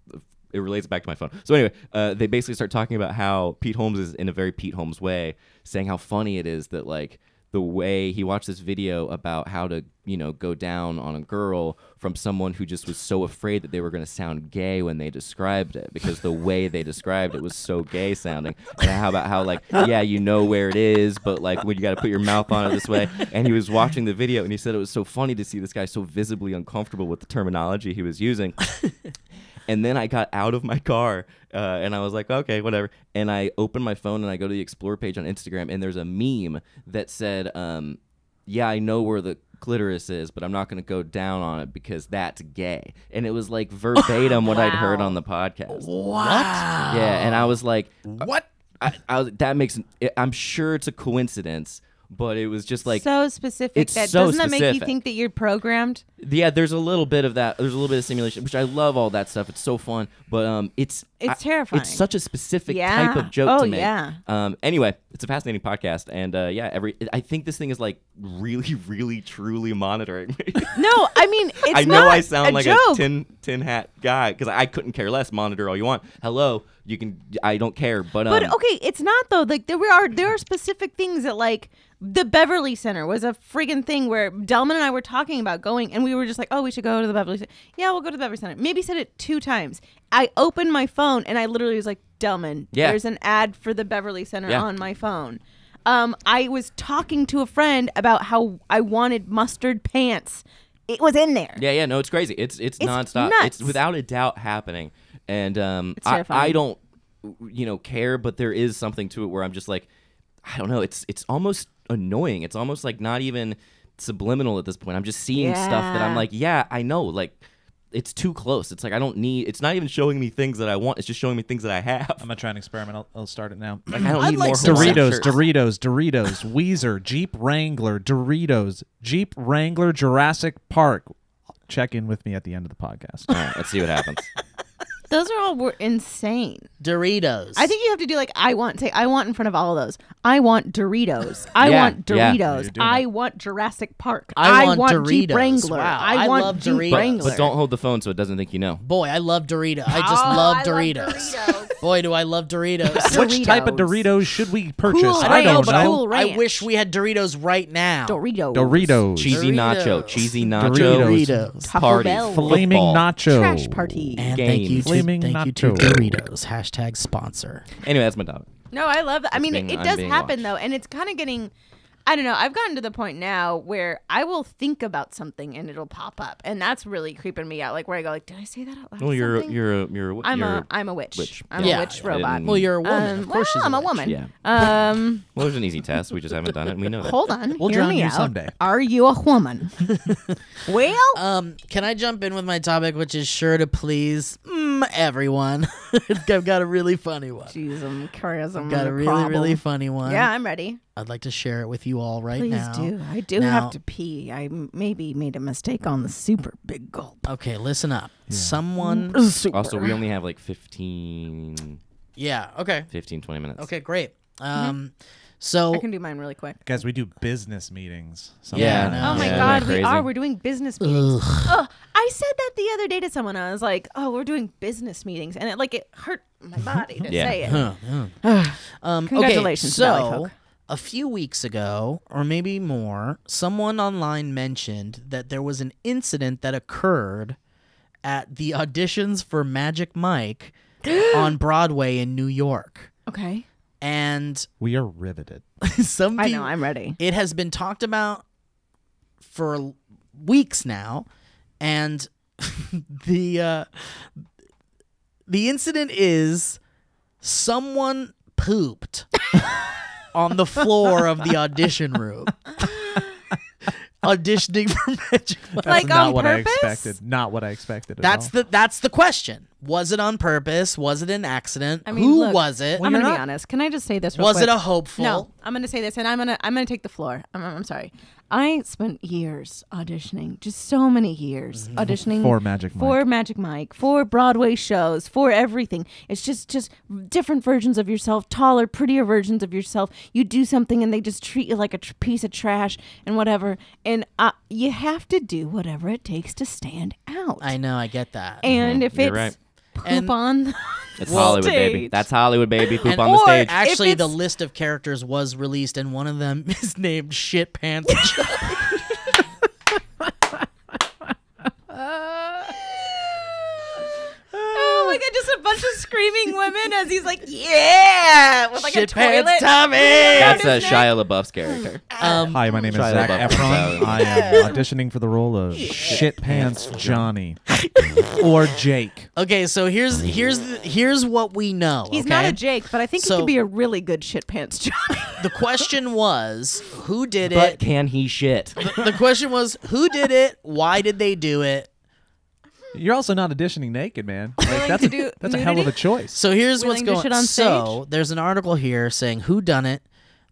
it relates back to my phone. So anyway, they basically start talking about how Pete Holmes is in a very Pete Holmes way, saying how funny it is that like the way he watched this video about how to go down on a girl from someone who just was so afraid that they were going to sound gay when they described it, because the way they described it was so gay sounding. And how about how like, yeah, you know where it is, but like when you got to put your mouth on it this way. And he was watching the video and he said it was so funny to see this guy so visibly uncomfortable with the terminology he was using. And then I got out of my car and I was like, okay, whatever. And I opened my phone and I go to the Explore page on Instagram, and there's a meme that said, yeah, I know where the clitoris is, but I'm not going to go down on it because that's gay. And it was like verbatim what I'd heard on the podcast. Wow. Yeah, and I was like, What? that makes, I'm sure it's a coincidence, but it was just like, so specific. it's That so doesn't that make you specific. think that you're programmed? yeah, there's a little bit of that. There's a little bit of simulation, which I love all that stuff. It's so fun, but it's terrifying. It's such a specific Yeah. type of joke Oh, to make. yeah. Anyway, it's a fascinating podcast, and I think this thing is like really, really, truly monitoring me. No, I mean it's I know not I sound a like joke. a tin hat guy because I couldn't care less. Monitor all you want. Hello, you can. I don't care, but But okay, it's not though. Like there are specific things that like the Beverly Center was a friggin' thing where Delman and I were talking about going, and we were just like, oh, we should go to the Beverly Center. Yeah, we'll go to the Beverly Center. Maybe said it 2 times. I opened my phone and I literally was like, Delman, Yeah. there's an ad for the Beverly Center Yeah. on my phone. I was talking to a friend about how I wanted mustard pants. It was in there. yeah, no, it's crazy. It's nonstop. nuts. It's without a doubt happening, and It's I terrifying. don't care, but there is something to it where I'm just like, I don't know. It's almost annoying. It's almost like not even subliminal at this point. I'm just seeing stuff that I'm Yeah. like, yeah, I know. Like, it's too close. It's like I don't need. It's not even showing me things that I want. It's just showing me things that I have. I'm gonna try an experiment. I'll start it now. Like I don't I'd need like more some Hawaiian Doritos, shirts. Doritos, Weezer, Jeep Wrangler, Doritos, Jeep Wrangler, Jurassic Park. Check in with me at the end of the podcast. All right, let's see what happens. Those are all insane. Doritos. I think you have to do like I want in front of all of those. I want Doritos. I Yeah, want yeah. You're Doritos. doing I it. want Jurassic Park. I want Jeep Doritos. Wrangler. Wow, I I want love Jeep Doritos. Wrangler. But don't hold the phone so it doesn't think you know. Boy, I love Doritos. I just Oh, love I Doritos. Boy, do I love Doritos. Which type of Doritos. Doritos should we purchase? Cool I don't Ranch, but know. Cool I Ranch. wish we had Doritos right now. Doritos. Doritos. Cheesy nacho, Doritos. cheesy nacho, Doritos. Taco party, Bell. Flaming football. nacho. Trash party. And Games. Flaming thank you to nacho. Doritos. Hashtag sponsor. Anyway, that's my topic. No, I love that. I mean, being- it I'm does being happen watched. though, and it's kind of getting. I don't know. I've gotten to the point now where I will think about something and it'll pop up, and that's really creeping me out. Like where I go, like, did I say that out loud? Well, Something? I'm I'm a witch. witch. I'm Yeah. a witch I robot. didn't- Well, you're a woman. Of Well, course she's I'm a witch. woman. Yeah. Um, Well, it was an easy test. We just haven't done it, and we know that. hold on. We'll hear drown me you out. someday. Are you a woman? Well, Can I jump in with my topic, which is sure to please everyone? I've got a really funny one. jeez, I'm curious. I'm Got a really funny one. Yeah, I'm ready. I'd like to share it with you all right Please now. do. I do Now- have to pee. I maybe made a mistake on the super big gulp. Okay, listen up. Someone. Super. Also, we only have like 15, Yeah. Okay. 20 minutes. Okay. Great. So I can do mine really quick. Guys, we do business meetings. Yeah. I know. Oh my Yeah, God, isn't that we crazy? are. We're doing business meetings. Oh, I said that the other day to someone. I was like, "Oh, we're doing business meetings," and it hurt my body to Yeah. say it. Okay, Congratulations, so Valley folk. a few weeks ago, or maybe more, someone online mentioned that there was an incident that occurred at the auditions for Magic Mike on Broadway in New York. Okay, And We are riveted. some I people, know. I'm ready. it has been talked about for weeks now, and the incident is someone pooped on the floor of the audition room. Auditioning for Magic Mike. That's Like not on what purpose? I expected. Not what I expected. At all. That's the question. Was it on purpose? Was it an accident? I mean, Who look, was it? I'm gonna be honest. Can I just say this? Real Was quick? it a hopeful? No, I'm gonna say this, and I'm gonna take the floor. I'm sorry. I spent years auditioning, just so many years auditioning For Magic Mike. for Magic Mike, for Broadway shows, for everything. It's just different versions of yourself, taller, prettier versions of yourself. You do something and they just treat you like a piece of trash and whatever. And you have to do whatever it takes to stand out. I know, I get that. And if You're it's right. poop And- on It's Hollywood, baby. stage. That's Hollywood, baby. Poop And- on the or- stage. Actually, If the it's- list of characters was released, and one of them is named Shit Pants Johnny. Oh my god, just a bunch of screaming women as he's like, yeah, with like Shit a toilet. Pants Tommy. That's his neck. Shia LaBeouf's character. Hi, my name is Shia Zac LaBeouf. Efron. I am auditioning for the role of Shit Pants Johnny or Jake. Okay, so here's what we know. He's okay? not a Jake, but I think he So- could be a really good shit pants Johnny. The question was, who did But it? can he shit? The question was, who did it? Why did they do it? You're also not auditioning naked, man. Like, Willing that's to do that's a hell of a nudity? choice. So here's Willing what's to shit going on So there's an article here saying who done it.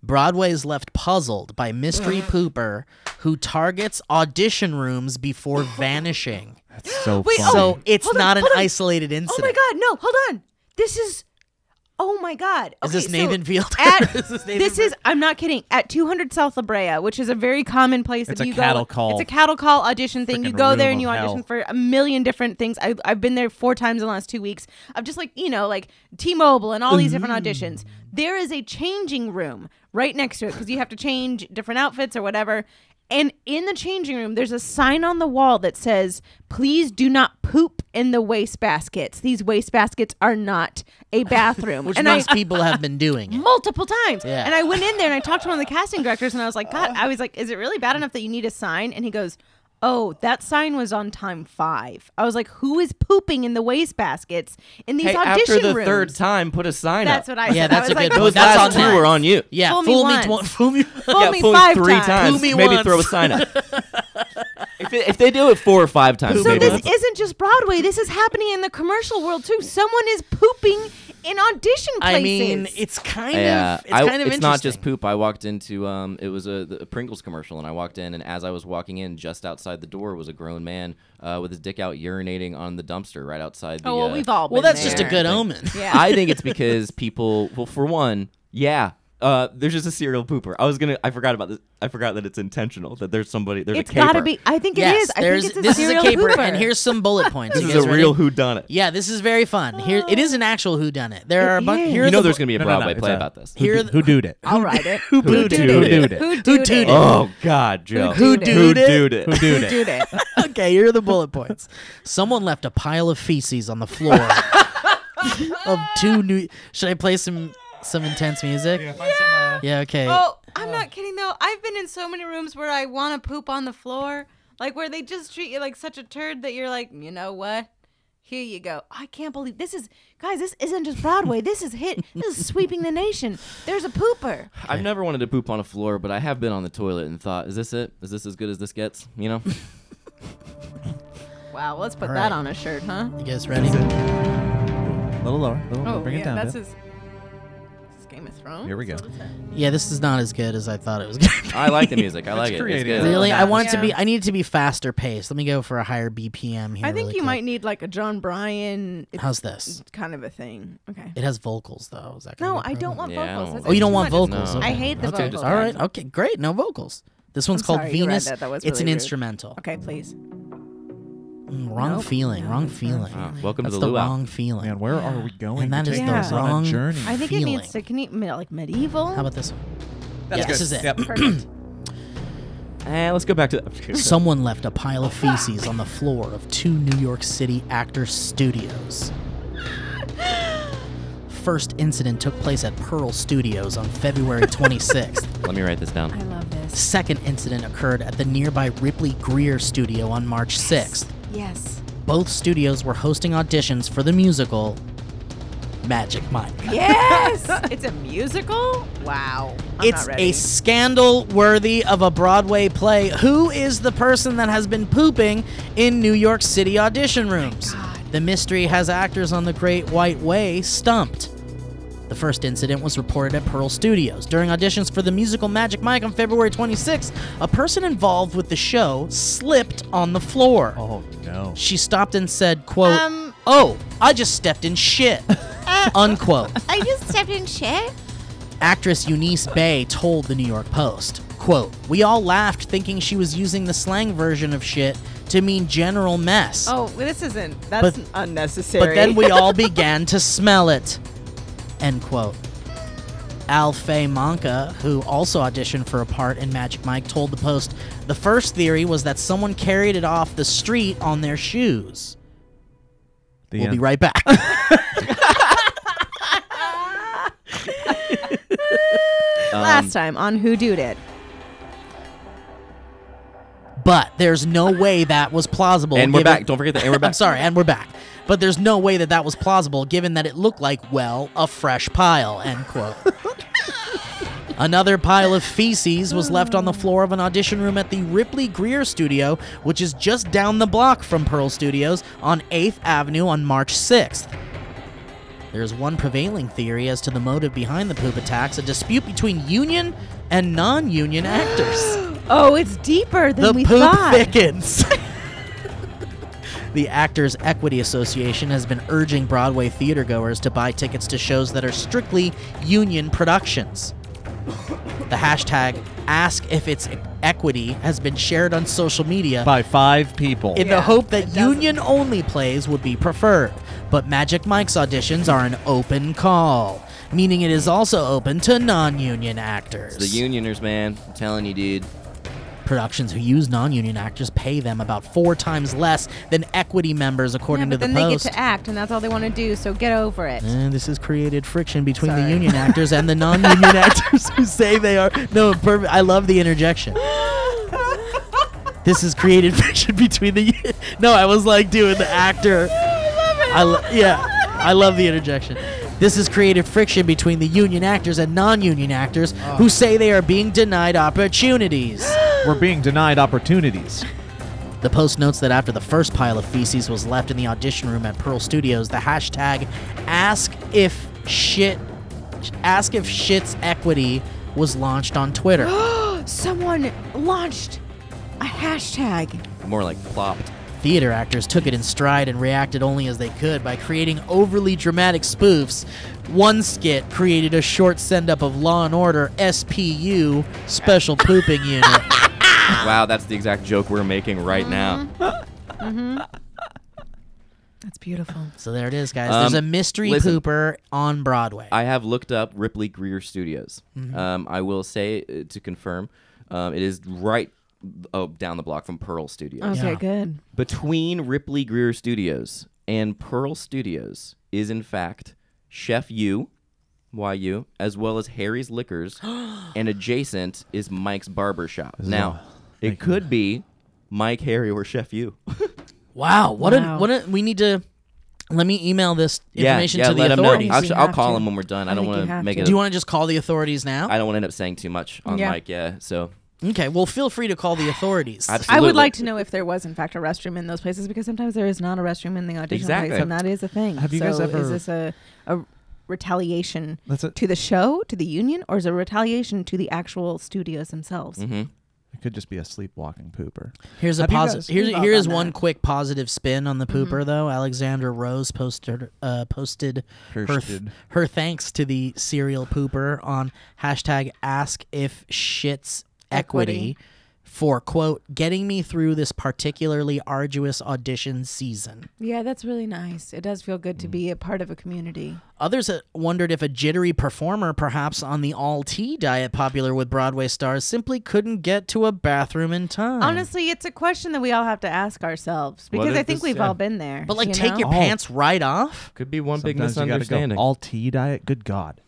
Broadway is left puzzled by mystery pooper who targets audition rooms before vanishing. That's so Wait, funny. So it's Hold on, not an hold on. isolated Oh incident. my god, no, hold on. This is oh my god. Is Okay, this so Nathan Fielder? At, Is this Nathan this is Fielder? I'm not kidding. At 200 South La Brea, which is a very common place It's that a you cattle go. call. It's a cattle call audition thing. You Frickin' go there room and you of audition hell. for a million different things. I've been there 4 times in the last 2 weeks. Of just like like T-Mobile and all these different auditions. There is a changing room right next to it because you have to change different outfits or whatever. And in the changing room, there's a sign on the wall that says, "Please do not poop in the wastebaskets. These wastebaskets are not a bathroom." Which and most people have been doing it. multiple times. Yeah. And I went in there and I talked to one of the casting directors and I was like, God, I was like, is it really bad enough that you need a sign? And he goes, oh, that sign was on time 5. I was like, who is pooping in the wastebaskets in these Hey, audition after the rooms? third time, put a sign That's up. what I said. Yeah, I that's was a like, good Those point. That's last on 2 that. were on you. Yeah, Fool me fool once. Fool me. Fool me fool 5 3 times. times. Fool me Maybe once. throw a sign up. If they do it 4 or 5 times, So maybe this that's- isn't just Broadway. This is happening in the commercial world too. Someone is pooping in audition places. I mean, it's kind Yeah, of kind of it's not just interesting. poop. I walked into it was a Pringles commercial, and I walked in, and as I was walking in, just outside the door was a grown man with his dick out urinating on the dumpster right outside the. oh, well, we've all been Well, that's just a there. good omen. Yeah. I think it's because people. Well, for one, yeah. There's just a serial pooper. I forgot about this. I forgot that it's intentional. That there's somebody. There's It's a caper. got to be. I think it Yes, is. I think it's a this is a serial caper, pooper. and here's some bullet points. This You is guys a ready? real whodunit. Yeah, this is very fun. Here, it is an actual whodunit. There are a bunch. is. Here are You know the there's gonna be a No, no, no, Broadway it's play a- about this. Here, Who doed it? I'll write it. Who doed it? doed it? it? Who Who doed doed it? Oh God, Joe. Who doed it? doed it? Who did Who it? doed Who it? did it? Okay, here are the bullet points. Someone left a pile of feces on the floor of 2 new. Should I play some intense music? Yeah. Okay. Oh, I'm not kidding though. I've been in so many rooms where I want to poop on the floor, like where they just treat you like such a turd that you're like, you know what? Here you go. I can't believe this is, guys. This isn't just Broadway. This is sweeping the nation. There's a pooper. I've never wanted to poop on a floor, but I have been on the toilet and thought, is this it? Is this as good as this gets? You know? Wow, let's put All that right. on a shirt, huh? You guys ready? A little lower. Oh, Bring it yeah, down. that's Deb. his Game of Thrones. Here we go. Yeah, this is not as good as I thought it was going to be. I like the music. I like it. It's creative. good. Really? I want it to Yeah. be. I need it to be faster paced. Let me go for a higher BPM here. I think really you quick. might need like a John Bryan. It's How's this? kind of a thing. Okay. It has vocals though. Is that gonna No, be a I don't problem? want Yeah, I vocals. don't That's Oh, you don't too want much. vocals? No. Okay. I hate the okay. vocals. All right. Okay. Great. No vocals. This one's I'm called sorry, you read Venus. that. That was It's really an rude. instrumental. Okay, please. Wrong Nope. feeling. Wrong feeling. Wow. Welcome That's to the the luau. wrong feeling. Man, where are we going? And that You're is taking the us on wrong- a journey. I think Feeling. it needs to. Can you like medieval? How about this one? That's Yeah, good. this is it. Yep. Perfect. Let's go back to Someone left a pile of feces on the floor of 2 New York City actors' studios. First incident took place at Pearl Studios on February 26th. Let me write this down. I love this. Second incident occurred at the nearby Ripley Greer studio on March 6th. Yes. Both studios were hosting auditions for the musical Magic Mike. Yes. It's a musical. Wow. I'm It's not ready. a scandal worthy of a Broadway play. Who is the person that has been pooping in New York City audition rooms? God. The mystery has actors on the Great White Way stumped. The first incident was reported at Pearl Studios. During auditions for the musical Magic Mike on February 26th, a person involved with the show slipped on the floor. Oh, no. She stopped and said, quote, "Oh, I just stepped in shit," unquote. I just stepped in shit. Actress Eunice Bay told the New York Post, quote, "We all laughed thinking she was using the slang version of shit to mean general mess. Oh, that's unnecessary. But then we all began to smell it," end quote. Alfie Manca, who also auditioned for a part in Magic Mike, told the Post, "The first theory was that someone carried it off the street on their shoes." We'll be right back. Last time on Who Dude It. But there's no way that was plausible. And we're back. Don't forget that. And we're back. I'm sorry, and we're back. But there's no way that that was plausible given that it looked like, well, a fresh pile, end quote. Another pile of feces was left on the floor of an audition room at the Ripley Greer Studio, which is just down the block from Pearl Studios on 8th Avenue on March 6th. There's one prevailing theory as to the motive behind the poop attacks, a dispute between union and non-union actors. Oh, it's deeper than we The poop thought. thickens. The Actors Equity Association has been urging Broadway theatergoers to buy tickets to shows that are strictly union productions. The hashtag #AskIfIt'sEquity has been shared on social media By 5 people. in the hope that union-only plays would be preferred. But Magic Mike's auditions are an open call, meaning it is also open to non-union actors. The unioners, man. I'm telling you, dude. Productions who use non-union actors pay them about 4 times less than equity members, according to but the then Post. they get to act, and that's all they want to do, so get over it. And this has created friction between the Sorry. union actors and the non-union actors who say they are... No, perfect. I love the interjection. This has created friction between the... No, I was like doing the actor. I love it. I love the interjection. This has created friction between the union actors and non-union actors who say they are being denied opportunities. We're being denied opportunities. The Post notes that after the first pile of feces was left in the audition room at Pearl Studios, the hashtag #AskIfShitsEquity was launched on Twitter. Someone launched a hashtag. More like plopped. Theater actors took it in stride and reacted only as they could by creating overly dramatic spoofs. One skit created a short send-up of Law & Order SPU, Special Pooping Unit. Wow, that's the exact joke we're making right now. That's beautiful. So there it is, guys. There's a mystery listen. pooper on Broadway. I have looked up Ripley Greer Studios. I will say, to confirm, it is right down the block from Pearl Studios. Okay, Yeah. good. Between Ripley Greer Studios and Pearl Studios is, in fact, Chef U, YU, as well as Harry's Liquors, and adjacent is Mike's Barber Shop. Now, it could be Mike, Harry, or Chef U. Wow. Wow. We need to... Let me email this information to the let 'em know. authorities. You I'll have call to. him when we're done. I I don't think you want to have make to. it. Do you want to just call the authorities now? I don't want to end up saying too much on Yeah. Mike. Yeah, so Okay, well, feel free to call the authorities. absolutely. I would like to know if there was, in fact, a restroom in those places, because sometimes there is not a restroom in the audition Exactly. place, and that is a thing. Have you guys ever- Is this a retaliation That's it. to the show, to the union, or is it a retaliation to the actual studios themselves? Mm-hmm. It could just be a sleepwalking pooper. Here's a Have you positive. guys- Here We've all is done one that. quick positive spin on the pooper, Mm-hmm. though. Alexandra Rose posted Posted. her thanks to the serial pooper on hashtag #AskIfShitsEquity for, quote, getting me through this particularly arduous audition season. Yeah, that's really nice. It does feel good to be a part of a community. Others wondered if a jittery performer, perhaps on the all-tea diet popular with Broadway stars, simply couldn't get to a bathroom in time. Honestly, it's a question that we all have to ask ourselves, because What I if think this- we've yeah. all been there. But, like, you take know? your pants right off? Could be one big Sometimes you gotta misunderstanding. go all tea diet. Good God.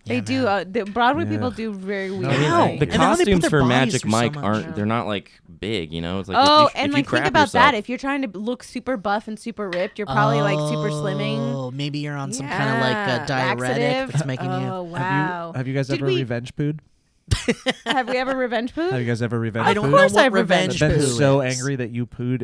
They Yeah, do. man. The Broadway Yeah. people do very weird. Wow. things. The And then how they put costumes their for bodies Magic through so Mike much. aren't. They're not like big. You know, it's like Oh, if and you like crap think about yourself, that. If you're trying to look super buff and super ripped, you're probably like super slimming. Oh, maybe you're on some kind of like a diuretic Laxative. that's making Oh you. wow! Have you guys Did ever we- revenge pooed? Have we ever revenge pooed? Have you guys ever revenge I pooed? don't course know what I've revenge revenge Been poo so is. angry that you pooed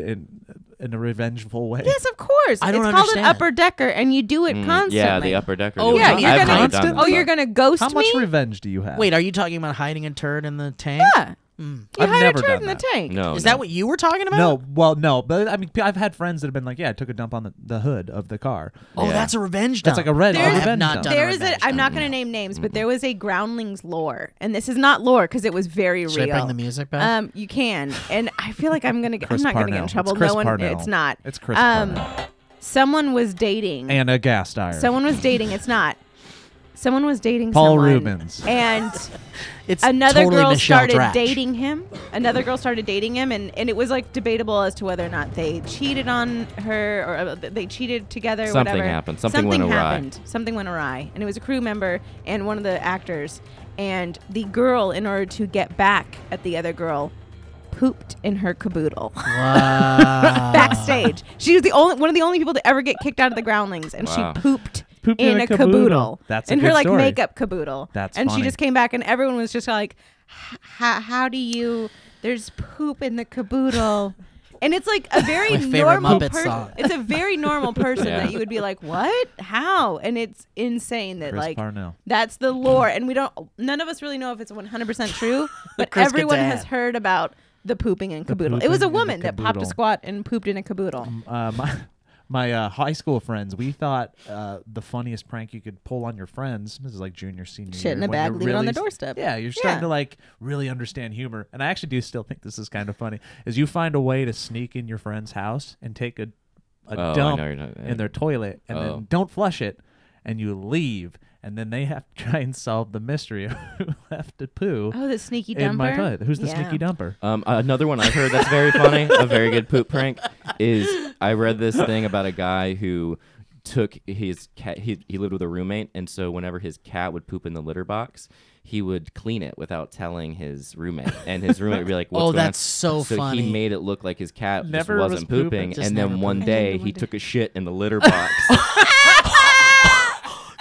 in a revengeful way? Yes, of course. I don't it's called understand. an upper decker, and you do it constantly. Yeah, the upper decker. Oh, Yeah, I've you're never gonna. done Oh, you're gonna ghost How much me? revenge do you have? Wait, are you talking about hiding a turd in the tank? Yeah. Mm. You I've hide a never turd done in the that. tank. No. Is that what you were talking about? No, well, no, but I mean, I've had friends that have been like, yeah, I took a dump on the hood of the car. Oh, Yeah. that's a revenge dump. That's like a red. I There's- have revenge not dump. done There a is revenge a. I'm not dump. going to name names, but there was a Groundlings lore, and this is not lore because it was very Should I real. bring the music back? You can, and I feel like I'm gonna. Chris I'm not gonna get in Parnell. trouble. It's Chris No one. Parnell. It's not. It's Chris Parnell. Someone was dating. And a gas tire. Someone was dating. It's not. Someone was dating Paul someone, Rubens. and It's another totally girl Michelle started Dratch. dating him. Another girl started dating him, and it was like debatable as to whether or not they cheated on her or they cheated together. Something whatever. happened. Something went awry. happened. Something went awry, and it was a crew member and one of the actors. And the girl, in order to get back at the other girl, pooped in her caboodle Wow. backstage. She was one of the only people to ever get kicked out of the Groundlings, and Wow. she pooped Pooped in a caboodle. That's a in good her like story. makeup caboodle. That's and funny. she just came back, and everyone was just like, "How do you? There's poop in the caboodle." And it's like a very My favorite normal Muppet person. song. It's a very normal person Yeah. that you would be like, "What? How?" And it's insane that Chris like Parnell. that's the lore, and none of us really know if it's 100% true, but Chris everyone Kattan. has heard about the pooping in caboodle. It pooping was a in the woman that popped a caboodle. squat and pooped in a caboodle. My high school friends, we thought the funniest prank you could pull on your friends, this is like junior, senior Shit year, in a when bag, you're leave it on really the doorstep. Yeah, you're starting Yeah. to like really understand humor. And I actually do still think this is kind of funny, is you find a way to sneak in your friend's house and take a Oh, I dump know you're not- in their toilet and Oh. then don't flush it, and you leave. And then they have to try and solve the mystery of who left to poo Oh, the sneaky in my dumper. toilet. Who's the Yeah. sneaky dumper? Another one I've heard that's very funny, a very good poop prank, is I read this thing about a guy who took his cat. He lived with a roommate, and so whenever his cat would poop in the litter box, he would clean it without telling his roommate, and his roommate would be like, "What's Oh, going on?" that's so funny. He made it look like his cat Never just was wasn't pooping. pooping, Just and never then one pooped. day And then he one took a shit in the litter box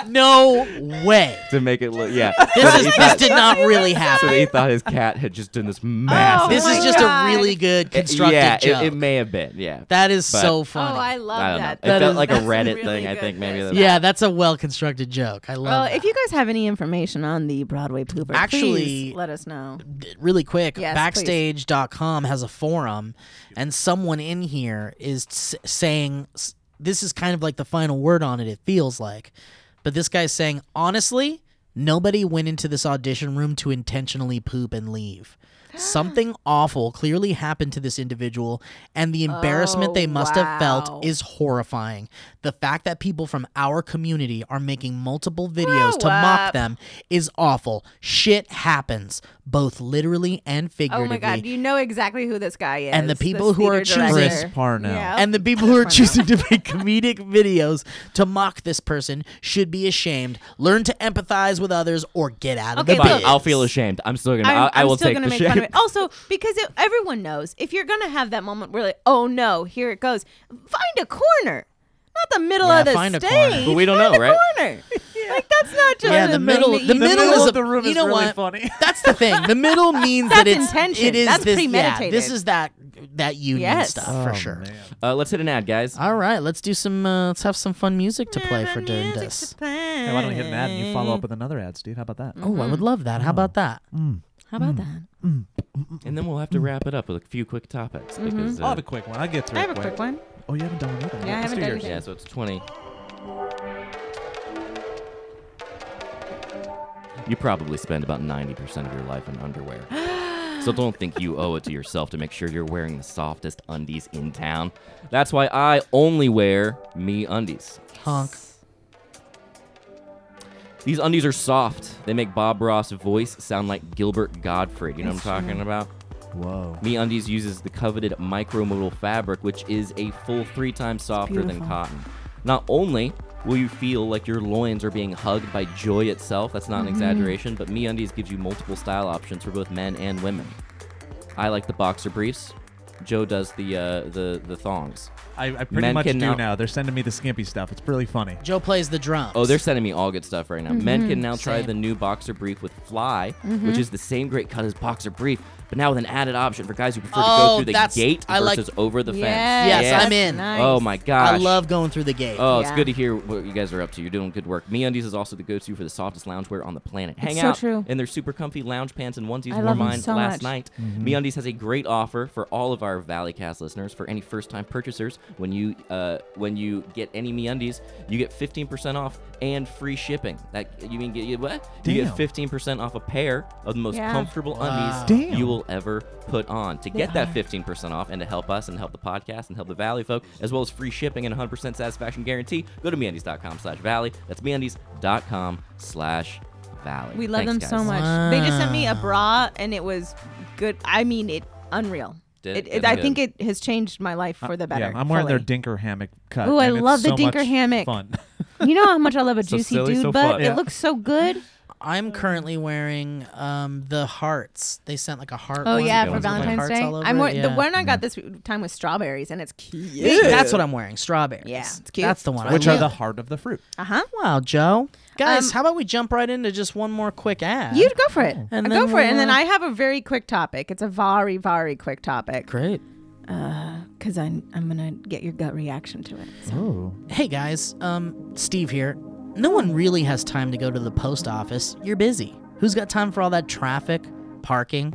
No way. to make it look. Yeah, This did not really so happen. he thought his cat had just done this massive. This my is just God. a really good constructed yeah, joke. it may have been. Yeah, That is but- so Oh, funny. I love I don't know. that. It felt is- like a That's Reddit really thing. I good. think maybe. Yes. That's yeah, that's a well constructed joke. I love Well, that. if you guys have any information on the Broadway pooper, Actually- please let us know. Really quick, Yes, backstage.com has a forum, and someone in here is saying this is kind of like the final word on it feels like, but this guy's saying, honestly, nobody went into this audition room to intentionally poop and leave. Something awful clearly happened to this individual, and the embarrassment they must have wow. felt is horrifying. The fact that people from our community are making multiple videos to Grow mock up. them is awful. Shit happens, both literally and Oh figuratively. my God, you know exactly who this guy is. And the people who theater are choosing- director. Chris Parnell. Yeah. And the people who are choosing to make comedic videos to mock this person should be ashamed. Learn to empathize with others or get out of Okay, the look, biz. I'll feel ashamed. I'm still gonna. I I'm will still take gonna the make shame. fun of it. Also, because everyone knows if you're gonna have that moment where like, oh no, here it goes. Find a corner, not the middle Yeah, of the find a stage. corner. But we don't Find know, a right? Corner. Like that's not just Yeah, the middle. thing The that you middle do. is of the room you is know really what? funny. That's the thing. The middle means That's that it's intention. It is That's this, premeditated. Yeah, this is that union Yes. stuff Oh, for sure. man. Let's hit an ad, guys. All right, let's do some. Let's have some fun music to play for during this. Hey, why don't we hit an ad and you follow up with another ad, Steve? How about that? Oh, I would love that. How about that? How about that? And then we'll have to wrap it up with a few quick topics because I'll have a quick one. I'll get through I it have a quick one. Oh, you haven't done one either. Yeah, I Let's haven't do done yours. anything. yeah, so it's 20. You probably spend about 90% of your life in underwear. So don't think you owe it to yourself to make sure you're wearing the softest undies in town. That's why I only wear Me Undies. Honk. These undies are soft. They make Bob Ross' voice sound like Gilbert Gottfried. You know what I'm talking about? Whoa. Me Undies uses the coveted micromodal fabric, which is a full 3 times softer than beautiful. cotton. Not only will you feel like your loins are being hugged by joy itself, that's not an exaggeration, but Me Undies gives you multiple style options for both men and women. I like the boxer briefs. Joe does the thongs. I pretty Men much can do now- now. They're sending me the skimpy stuff. It's really funny. Joe plays the drums. Oh, they're sending me all good stuff right now. Men can now try Same. the new boxer brief with fly, which is the same great cut as boxer brief, but now with an added option for guys who prefer to go through the gate I like- versus over the fence. Yes, Yeah. I'm in. Nice. Oh my gosh. I love going through the gate. Oh, it's Yeah. good to hear what you guys are up to. You're doing good work. MeUndies is also the go-to for the softest loungewear on the planet. Hang so out true. in their super comfy lounge pants and onesies. I Wore love them mine so last much. night. MeUndies has a great offer for all of our Valleycast listeners. For any first-time purchasers, when you get any MeUndies, you get 15% off and free shipping. That you mean get you what? You Damn. get 15% off a pair of the most Yeah. comfortable undies Damn. you will ever put on. To get that 15% off and to help us and help the podcast and help the Valley folk, as well as free shipping and 100% satisfaction guarantee, go to MeUndies.com/Valley. That's MeUndies.com/Valley. We love Thanks, them so guys. much. They just sent me a bra, and it was good. I mean, it unreal. Did- I good. think it has changed my life for the better. Yeah, I'm wearing their fully. dinker hammock cut. Ooh, I and it's love the so dinker much hammock. Fun. You know how much I love a So juicy silly, dude so butt? fun. Yeah. It looks so good. I'm currently wearing the hearts. They sent like a heart. Oh one. yeah, good for ones with Valentine's hearts Day. all over I'm it, wearing the yeah. one I got this time was strawberries, and it's cute. That's what I'm wearing. Strawberries. Yeah, it's cute. That's the one. Which I are the love. heart of the fruit. Wow, Joe. Guys, Um, how about we jump right into just one more quick ad? You go for it. And Go then for it. And then we'll, I have a very quick topic. It's a very, very quick topic. Great. Because I'm gonna get your gut reaction to it. So. Oh. Hey guys, Steve here. No one really has time to go to the post office. You're busy. Who's got time for all that traffic, parking,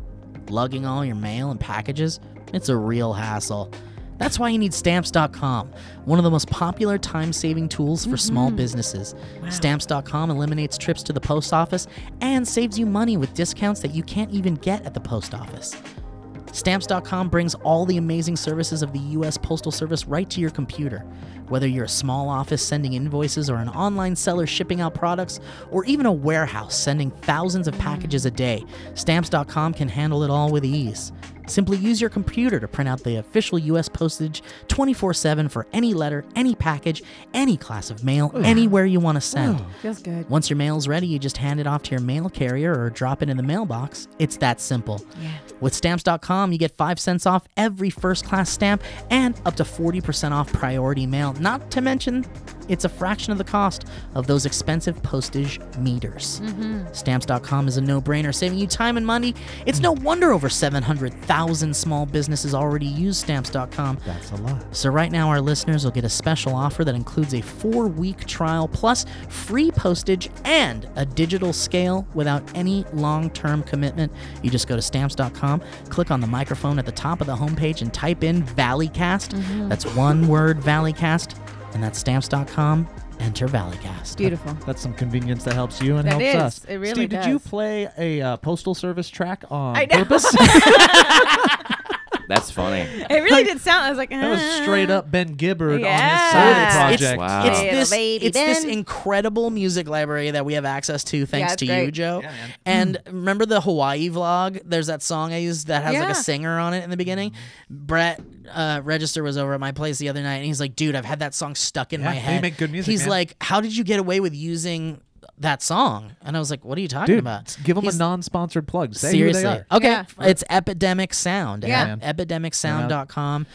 lugging all your mail and packages? It's a real hassle. That's why you need Stamps.com, one of the most popular time-saving tools for small businesses. Stamps.com eliminates trips to the post office and saves you money with discounts that you can't even get at the post office. Stamps.com brings all the amazing services of the U.S. Postal Service right to your computer. Whether you're a small office sending invoices or an online seller shipping out products, or even a warehouse sending thousands of packages a day, Stamps.com can handle it all with ease. Simply use your computer to print out the official U.S. postage 24/7 for any letter, any package, any class of mail, anywhere you want to send. Feels good. Once your mail's ready, you just hand it off to your mail carrier or drop it in the mailbox. It's that simple. Yeah. With Stamps.com, you get 5 cents off every first-class stamp and up to 40% off priority mail. Not to mention, it's a fraction of the cost of those expensive postage meters. Stamps.com is a no-brainer, saving you time and money. It's no wonder over 700,000 small businesses already use Stamps.com. That's a lot. So right now, our listeners will get a special offer that includes a 4-week trial plus free postage and a digital scale without any long-term commitment. You just go to Stamps.com, click on the microphone at the top of the homepage, and type in Valleycast. That's one word, Valleycast, and that's Stamps.com. Enter Valleycast. Beautiful. That's some convenience that helps you and That helps is. us. It really Steve, did you does. play a postal service track on I know. purpose? That's funny. It really did sound. I was like, That was straight up Ben Gibbard Yeah. on his side It's- project. Wow. It's Little this, baby it's this Ben. incredible music library that we have access to thanks it's to you, great. Joe. Yeah, man. And remember the Hawaii vlog? There's that song I used that has like Yeah. a singer on it in the beginning. Brett Register was over at my place the other night, and he's like, "Dude, I've had that song stuck in Yeah, my they head." make good music, He's man. like, "How did you get away with using that song?" And I was like, "What are you talking Dude, about?" give them He's- a non-sponsored plug. Say Seriously. who they are. Okay. Yeah. It's Epidemic Sound. Yeah. Epidemicsound.com.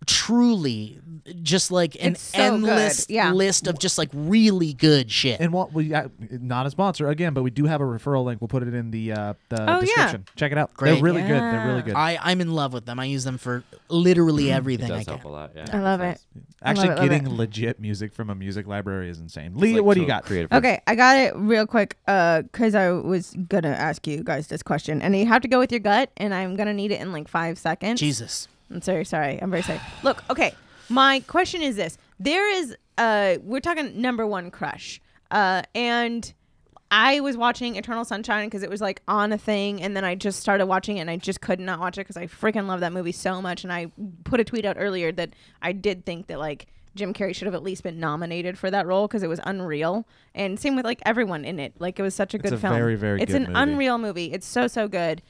Truly, just like an It's so good. endless Yeah. list of just like really good shit. And what we not a sponsor again, but we do have a referral link. We'll put it in the yeah. description. Check it out. Great. They're really good. Yeah. They're really good. I'm in love with them. I use them for literally It everything I does can. help a lot. Yeah. I love it. Actually, love getting it. legit music from a music library is insane. Lee, Like, what do you so got? Creative. Okay, I got it real quick because I was gonna ask you guys this question, and you have to go with your gut, and I'm gonna need it in like 5 seconds. Jesus. I'm sorry. I'm very sorry. Look, okay. My question is this: there is, we're talking number one crush, and I was watching Eternal Sunshine because it was like on a thing, and then I just started watching it, and I just could not watch it because I freaking love that movie so much. And I put a tweet out earlier that I did think that like Jim Carrey should have at least been nominated for that role because it was unreal. And same with like everyone in it. Like it was such a good a film. very, very It's good an movie. unreal movie. It's so good.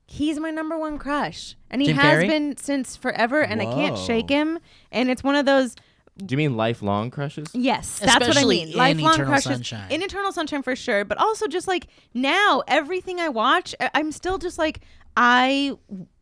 He's my number one crush, and he Jim has Carrey? been since forever, and I can't Whoa. shake him. And it's one of those. Do you mean lifelong crushes? Yes, that's what I Especially mean. in Lifelong Eternal crushes Sunshine. in Eternal Sunshine for sure, but also just like now, everything I watch, I'm still just like I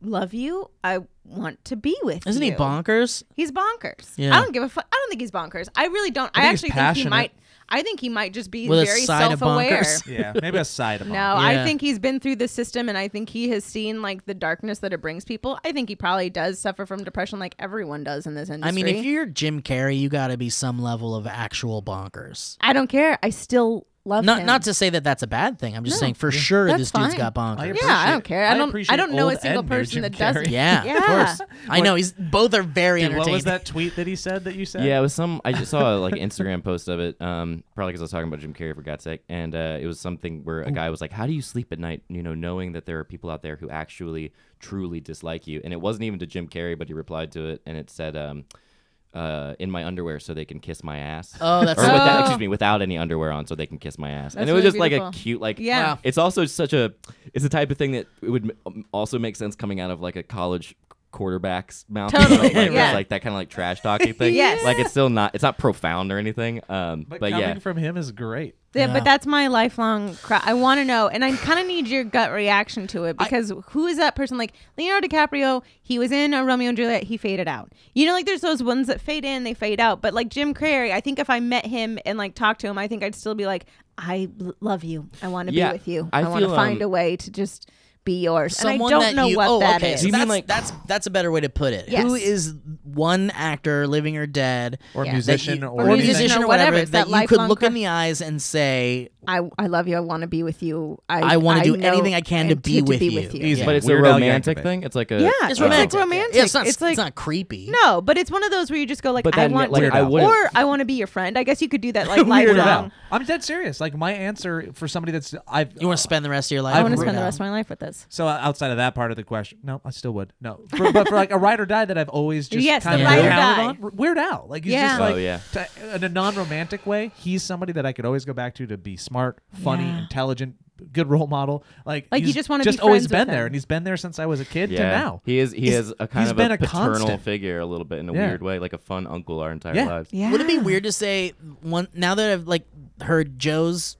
love you. I want to be with Isn't you. he bonkers? He's bonkers. Yeah. I don't give a fuck. I don't think he's bonkers. I really don't. I think he's actually think he passionate. might. I think he might just be With a very side of self-aware. bonkers. Yeah, maybe a side of No, him. I Yeah. think he's been through the system, and I think he has seen like the darkness that it brings people. I think he probably does suffer from depression, like everyone does in this industry. I mean, if you're Jim Carrey, you got to be some level of actual bonkers. I don't care. I still love him. Not to say that that's a bad thing. I'm just No, saying for sure that's this dude's fine. got bonkers. Yeah, I don't care. I don't appreciate know a old single and new person Jim that Carrey. doesn't. Yeah, Yeah. of course. I know both are very Dude, entertaining. what was that tweet that he said that you said? Yeah, it was I just saw like an Instagram post of it. Probably because I was talking about Jim Carrey for God's sake, and it was something where a guy was like, "How do you sleep at night? You know, knowing that there are people out there who actually truly dislike you." And it wasn't even to Jim Carrey, but he replied to it, and it said, "In my underwear, so they can kiss my ass." Oh, that's or so- without, excuse me, without any underwear on, so they can kiss my ass. And That's it was really just like beautiful. a cute, like, Yeah. Wow. It's also it's the type of thing that it would also make sense coming out of like a college quarterback's mouth. Totally, Like, yeah. it's like that kind of like trash talking thing. Yes. Like it's not profound or anything. But coming yeah. from him is great. Yeah, Yeah. but that's my lifelong I want to know, and I kind of need your gut reaction to it, because who is that person? Like Leonardo DiCaprio, he was in a Romeo and Juliet, he faded out. You know, like there's those ones that fade in, they fade out. But like Jim Carrey, I think if I met him and like talked to him, I think I'd still be like, love you. I want to Yeah, be with you. I I want to feel, find a way to just be yours. Someone and I that don't know you, what that okay, is. so You mean that's, like- that's a better way to put it. Yes. Who is one actor, living or dead, Or Yeah. musician that you, or or anything. musician or or whatever, whatever, it's that that you could lifelong look in the eyes and say, I love you. I want to be with you. I want to do know anything I can to and be with you. Easy. Yeah. But it's Weird a Al romantic Yankovic. thing. It's like a Yeah, It's it's romantic. like romantic. Yeah, it's not, It's like- it's not creepy. No, but it's one of those where you just go like, But I then, want like, to, I wouldn't- or I want to be your friend. I guess you could do that like Weird Al. lifelong. I'm dead serious. Like my answer for somebody that's You want to spend the rest of your life? I want to with spend the Weird rest of my life with this. So outside of that part of the question, no, I still would. No, but for like a ride or die that I've always just Yes, kind the of ride or counted die. on, Weird Al. Like he's Yeah. just like Oh, yeah. in a non-romantic way. He's somebody that I could always go back to be smart, funny, Yeah. intelligent, good role model. Like Like, you he's just wanna be just always friends been with there, him. and he's been there since I was a kid to Yeah, now. he has a kind he's of been a a paternal constant. figure a little bit in a Yeah. weird way, like a fun uncle our entire Yeah. lives. Yeah. Would it be weird to say one now that I've like heard Joe's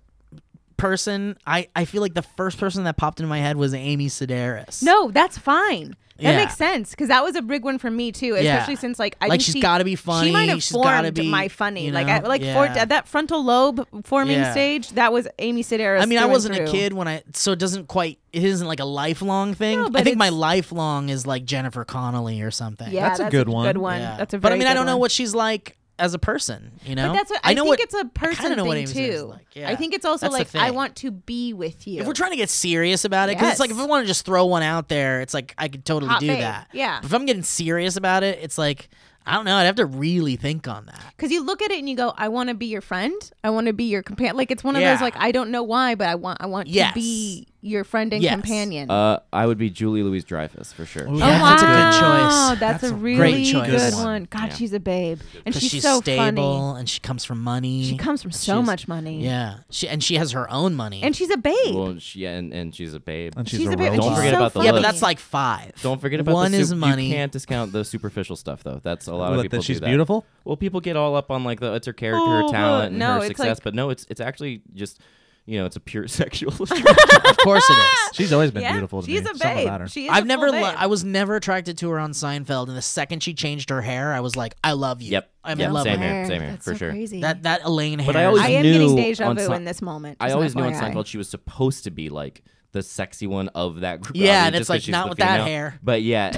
person? I feel like the first person that popped into my head was Amy Sedaris. No, that's fine. That Yeah. makes sense, because that was a big one for me too, Yeah. especially since like I Like, think she's she- gotta be funny, She might have she's gotta formed be, my funny, you like know? I like Yeah. that frontal lobe forming Yeah. stage. That was Amy Sedaris. I mean, I through wasn't and a through. kid when so it doesn't quite. It isn't like a lifelong thing. No, I but think my it's- lifelong is like Jennifer Connelly or something. Yeah, That's a good one. Good one. Yeah. That's a. But I very mean, I good don't know one. what she's like as a person. You know, But that's what I know think what it's a I person kinda know what thing Amy Sedaris is too. like. Yeah. I think it's also That's the like thing. I want to be with you. If we're trying to get serious about it, because it's like if Yes. I want to just throw one out there, it's like I could totally Hot do babe. that. Yeah. But if I'm getting serious about it, it's like I don't know. I'd have to really think on that. Because you look at it and you go, I want to be your friend. I want to be your companion. Like it's one of Yeah. those like I don't know why, but I want Yes. to be your friend and Yes. companion. I would be Julie Louis-Dreyfus for sure. Ooh, Oh, yeah, wow. that's a good choice. That's a That's a really great choice. good Good one. God, Yeah. she's a babe. And 'Cause she's so stable funny. and she comes from money. She comes from so She's- much money. Yeah, she has her own money. And she's a babe. Well, and she's a babe. And she's a babe. robot. And Don't she's forget so about the funny. yeah, but look. that's like 5. Don't forget about one the is money. You can't discount the superficial stuff though. That's a lot of What, people that she's do that. beautiful. Well, people get all up on like it's her character, Oh, her but talent, and no, her it's success, like- but no, it's actually just it's a pure sexual. Of course it is. She's always been Yeah, beautiful to she's me. a Something about babe. her. She is I've a never. full babe. I was never attracted to her on Seinfeld, and the second she changed her hair, I was like, I love you. Yep. I'm Yep, in love same with here. her. Same here, That's for so sure. Crazy. That Elaine hair. But I always I am knew getting deja on vu Sein- in this moment. I just always knew on FYI. Seinfeld she was supposed to be like the sexy one of that group. Yeah, obviously, and it's just like, 'cause she's not the with that female. hair. But yeah,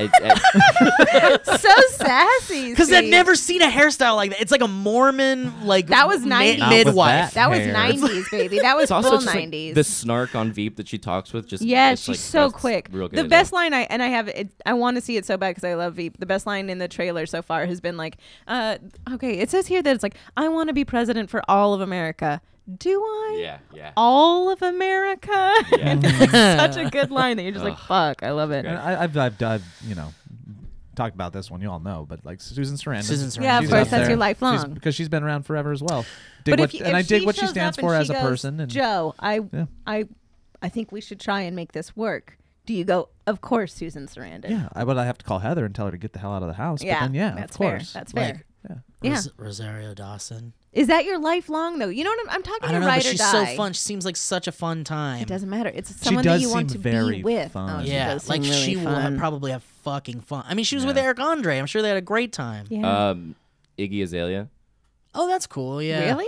So sassy. Because I've Steve. never seen a hairstyle like that. It's like a Mormon, like That was 90s. Not with midwife. That was hair. 90s, baby. That was it's also full just like 90s. the snark on Veep that she talks with. Just Yeah, it's she's like so that's quick. Real good The at best it. line I have it. I want to see it so bad because I love Veep. The best line in the trailer so far has been like, okay, it says here that it's like, I want to be president for all of America. Do I? Yeah, yeah. All of America. Yeah. Such a good line that you're just like, fuck, I love it. And I've talked about this one. You all know, but like Susan Sarandon. Susan Sarandon. Yeah, of she's course, up that's there. your lifelong. Because she's been around forever as well. But I if dig she what she shows stands up and for as she a goes, person. And Joe, I Yeah. think we should try and make this work. Do you go? Of course, Susan Sarandon. yeah, I have to call Heather and tell her to get the hell out of the house. Yeah, but then, yeah, that's of course. fair. That's fair. Like, Yeah. Yeah. Rosario Dawson. Is that your lifelong though? You know what I'm talking I don't to know, ride but or she's die. so fun. She seems like such a fun time. It doesn't matter. It's someone that does you want seem to very be with. fun. Oh, she Yeah, does like seem really she will fun. probably have fucking fun. I mean, she was with Yeah. Eric Andre. I'm sure they had a great time. Yeah. Iggy Azalea. Oh, that's cool. Yeah. Really?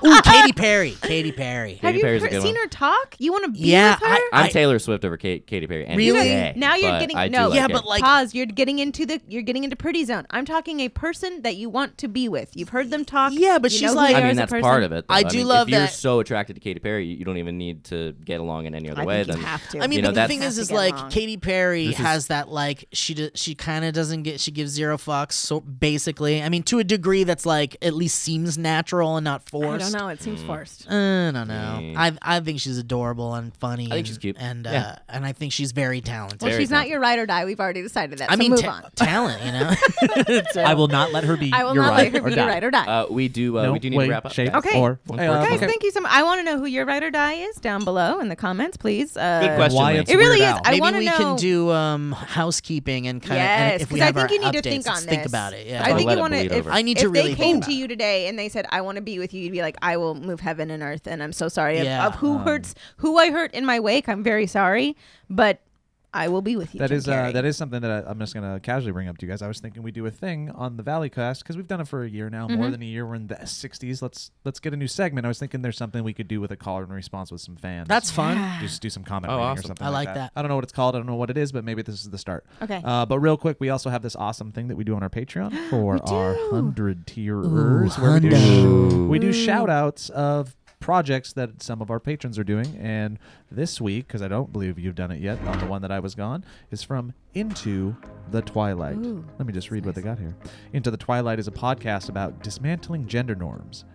Ooh, Katy Perry. Katy Perry. Have you Perry's a good seen one. her talk? You want to be Yeah, with her? I'm Taylor Swift over Katy Perry. Any Really? day, Now you're but getting I do no. like Yeah, it. but like- pause. You're getting into pretty zone. I'm talking a person that you want to be with. You've heard them talk. Yeah, but You she's know who like- they I are mean, as a that's person. part of it. Though. I do mean, love if you're that- so attracted to Katy Perry, you don't even need to get along in any other I way. think Then you have to. I mean, You know, but the that's- thing is Have to get like along. Katy Perry This is- has that like she kind of doesn't get she gives zero fucks. So basically, I mean, to a degree that's like at least seems natural and not I forced. don't know. It seems forced. I don't know. Mm. I think she's adorable and funny. I think she's cute. and Yeah. and I think she's very talented. Well, Very she's not talented. your ride or die. We've already decided that. I so mean, move on. talent. You know. I will not let her be I will your not ride let her or be die. your ride or die. we do. No we do need way, to wrap up. shape, guys. Okay. or Guys, okay. thank you so much. I want to know who your ride or die is down below in the comments, please. Good question. Why Lee. it's It really Weird is. Al. I Maybe want to we know. can do housekeeping and kind of Yes, if we because I have think our you need to updates, think on let's this. think about it. Yeah. I Or think let you it want bleed to. over. I need to if really they came think to you today and they said, "I want to be with you," you'd be like, "I will move heaven and earth," and I'm so sorry Yeah. of who I hurt in my wake. I'm very sorry, but I will be with you. That Jim is Carrey. that is something that I'm just gonna casually bring up to you guys. I was thinking we do a thing on the Valleycast because we've done it for a year now, more than a year. We're in the 60s. Let's get a new segment. I was thinking there's something we could do with a caller and response with some fans. That's fun. Just do some comment Oh, reading awesome. or something. I like like that. I don't know what it's called. I don't know what it is, but maybe this is the start. Okay. But real quick, we also have this awesome thing that we do on our Patreon for our 100 tierers, Ooh, where hundo. we do shout outs of projects that some of our patrons are doing. And this week, because I don't believe you've done it yet on the one that I was gone, is from Into the Twilight. Ooh, Let me just read what they got here. Into the Twilight is a podcast about dismantling gender norms,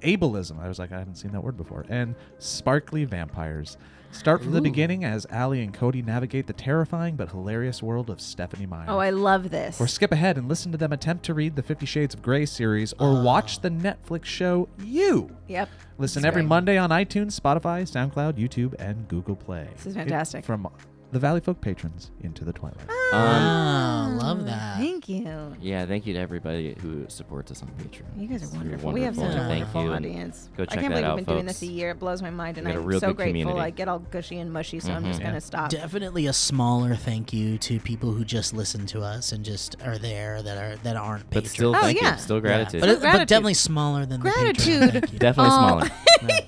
ableism. I was like, I haven't seen that word before. And sparkly vampires. Start from the beginning as Allie and Cody navigate the terrifying but hilarious world of Stephanie Meyer. Oh, I love this. Or skip ahead and listen to them attempt to read the 50 Shades of Grey series or watch the Netflix show You. Yep. Listen That's every great. Monday on iTunes, Spotify, SoundCloud, YouTube, and Google Play. This is fantastic. From the Valley Folk patrons Into the Twilight. Ah, love that. Thank you. Yeah, thank you to everybody who supports us on Patreon. You guys are You're wonderful. We have such a Thank wonderful you, and audience. go I check can't that believe out, we've been doing folks. this a year. It blows my mind, and We got a I'm real so good grateful. community. I get all gushy and mushy, so I'm just Yeah. gonna stop. Definitely a smaller thank you to people who just listen to us and just are there that aren't But patrons. still, Oh, thank yeah. you. Still Yeah. gratitude. But, but Gratitude. definitely smaller than the Gratitude. Patreon thank you. Definitely Aw. smaller.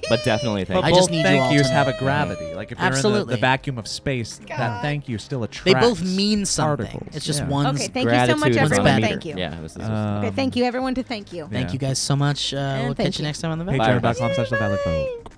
But definitely thank But I you. both just need you thank all yous to have know. a gravity. Like if you're in Absolutely. the vacuum of space, that thank you still attracts They both mean something. particles. It's just Yeah. one's. Okay, thank you so much, Gratitude is everyone. on the Thank meter. you. Yeah, this is Okay, thank you, everyone. To thank you. Thank Yeah. you guys so much. We'll thank catch you you. next time on the Valley. Patreon.com/the Valley Folk.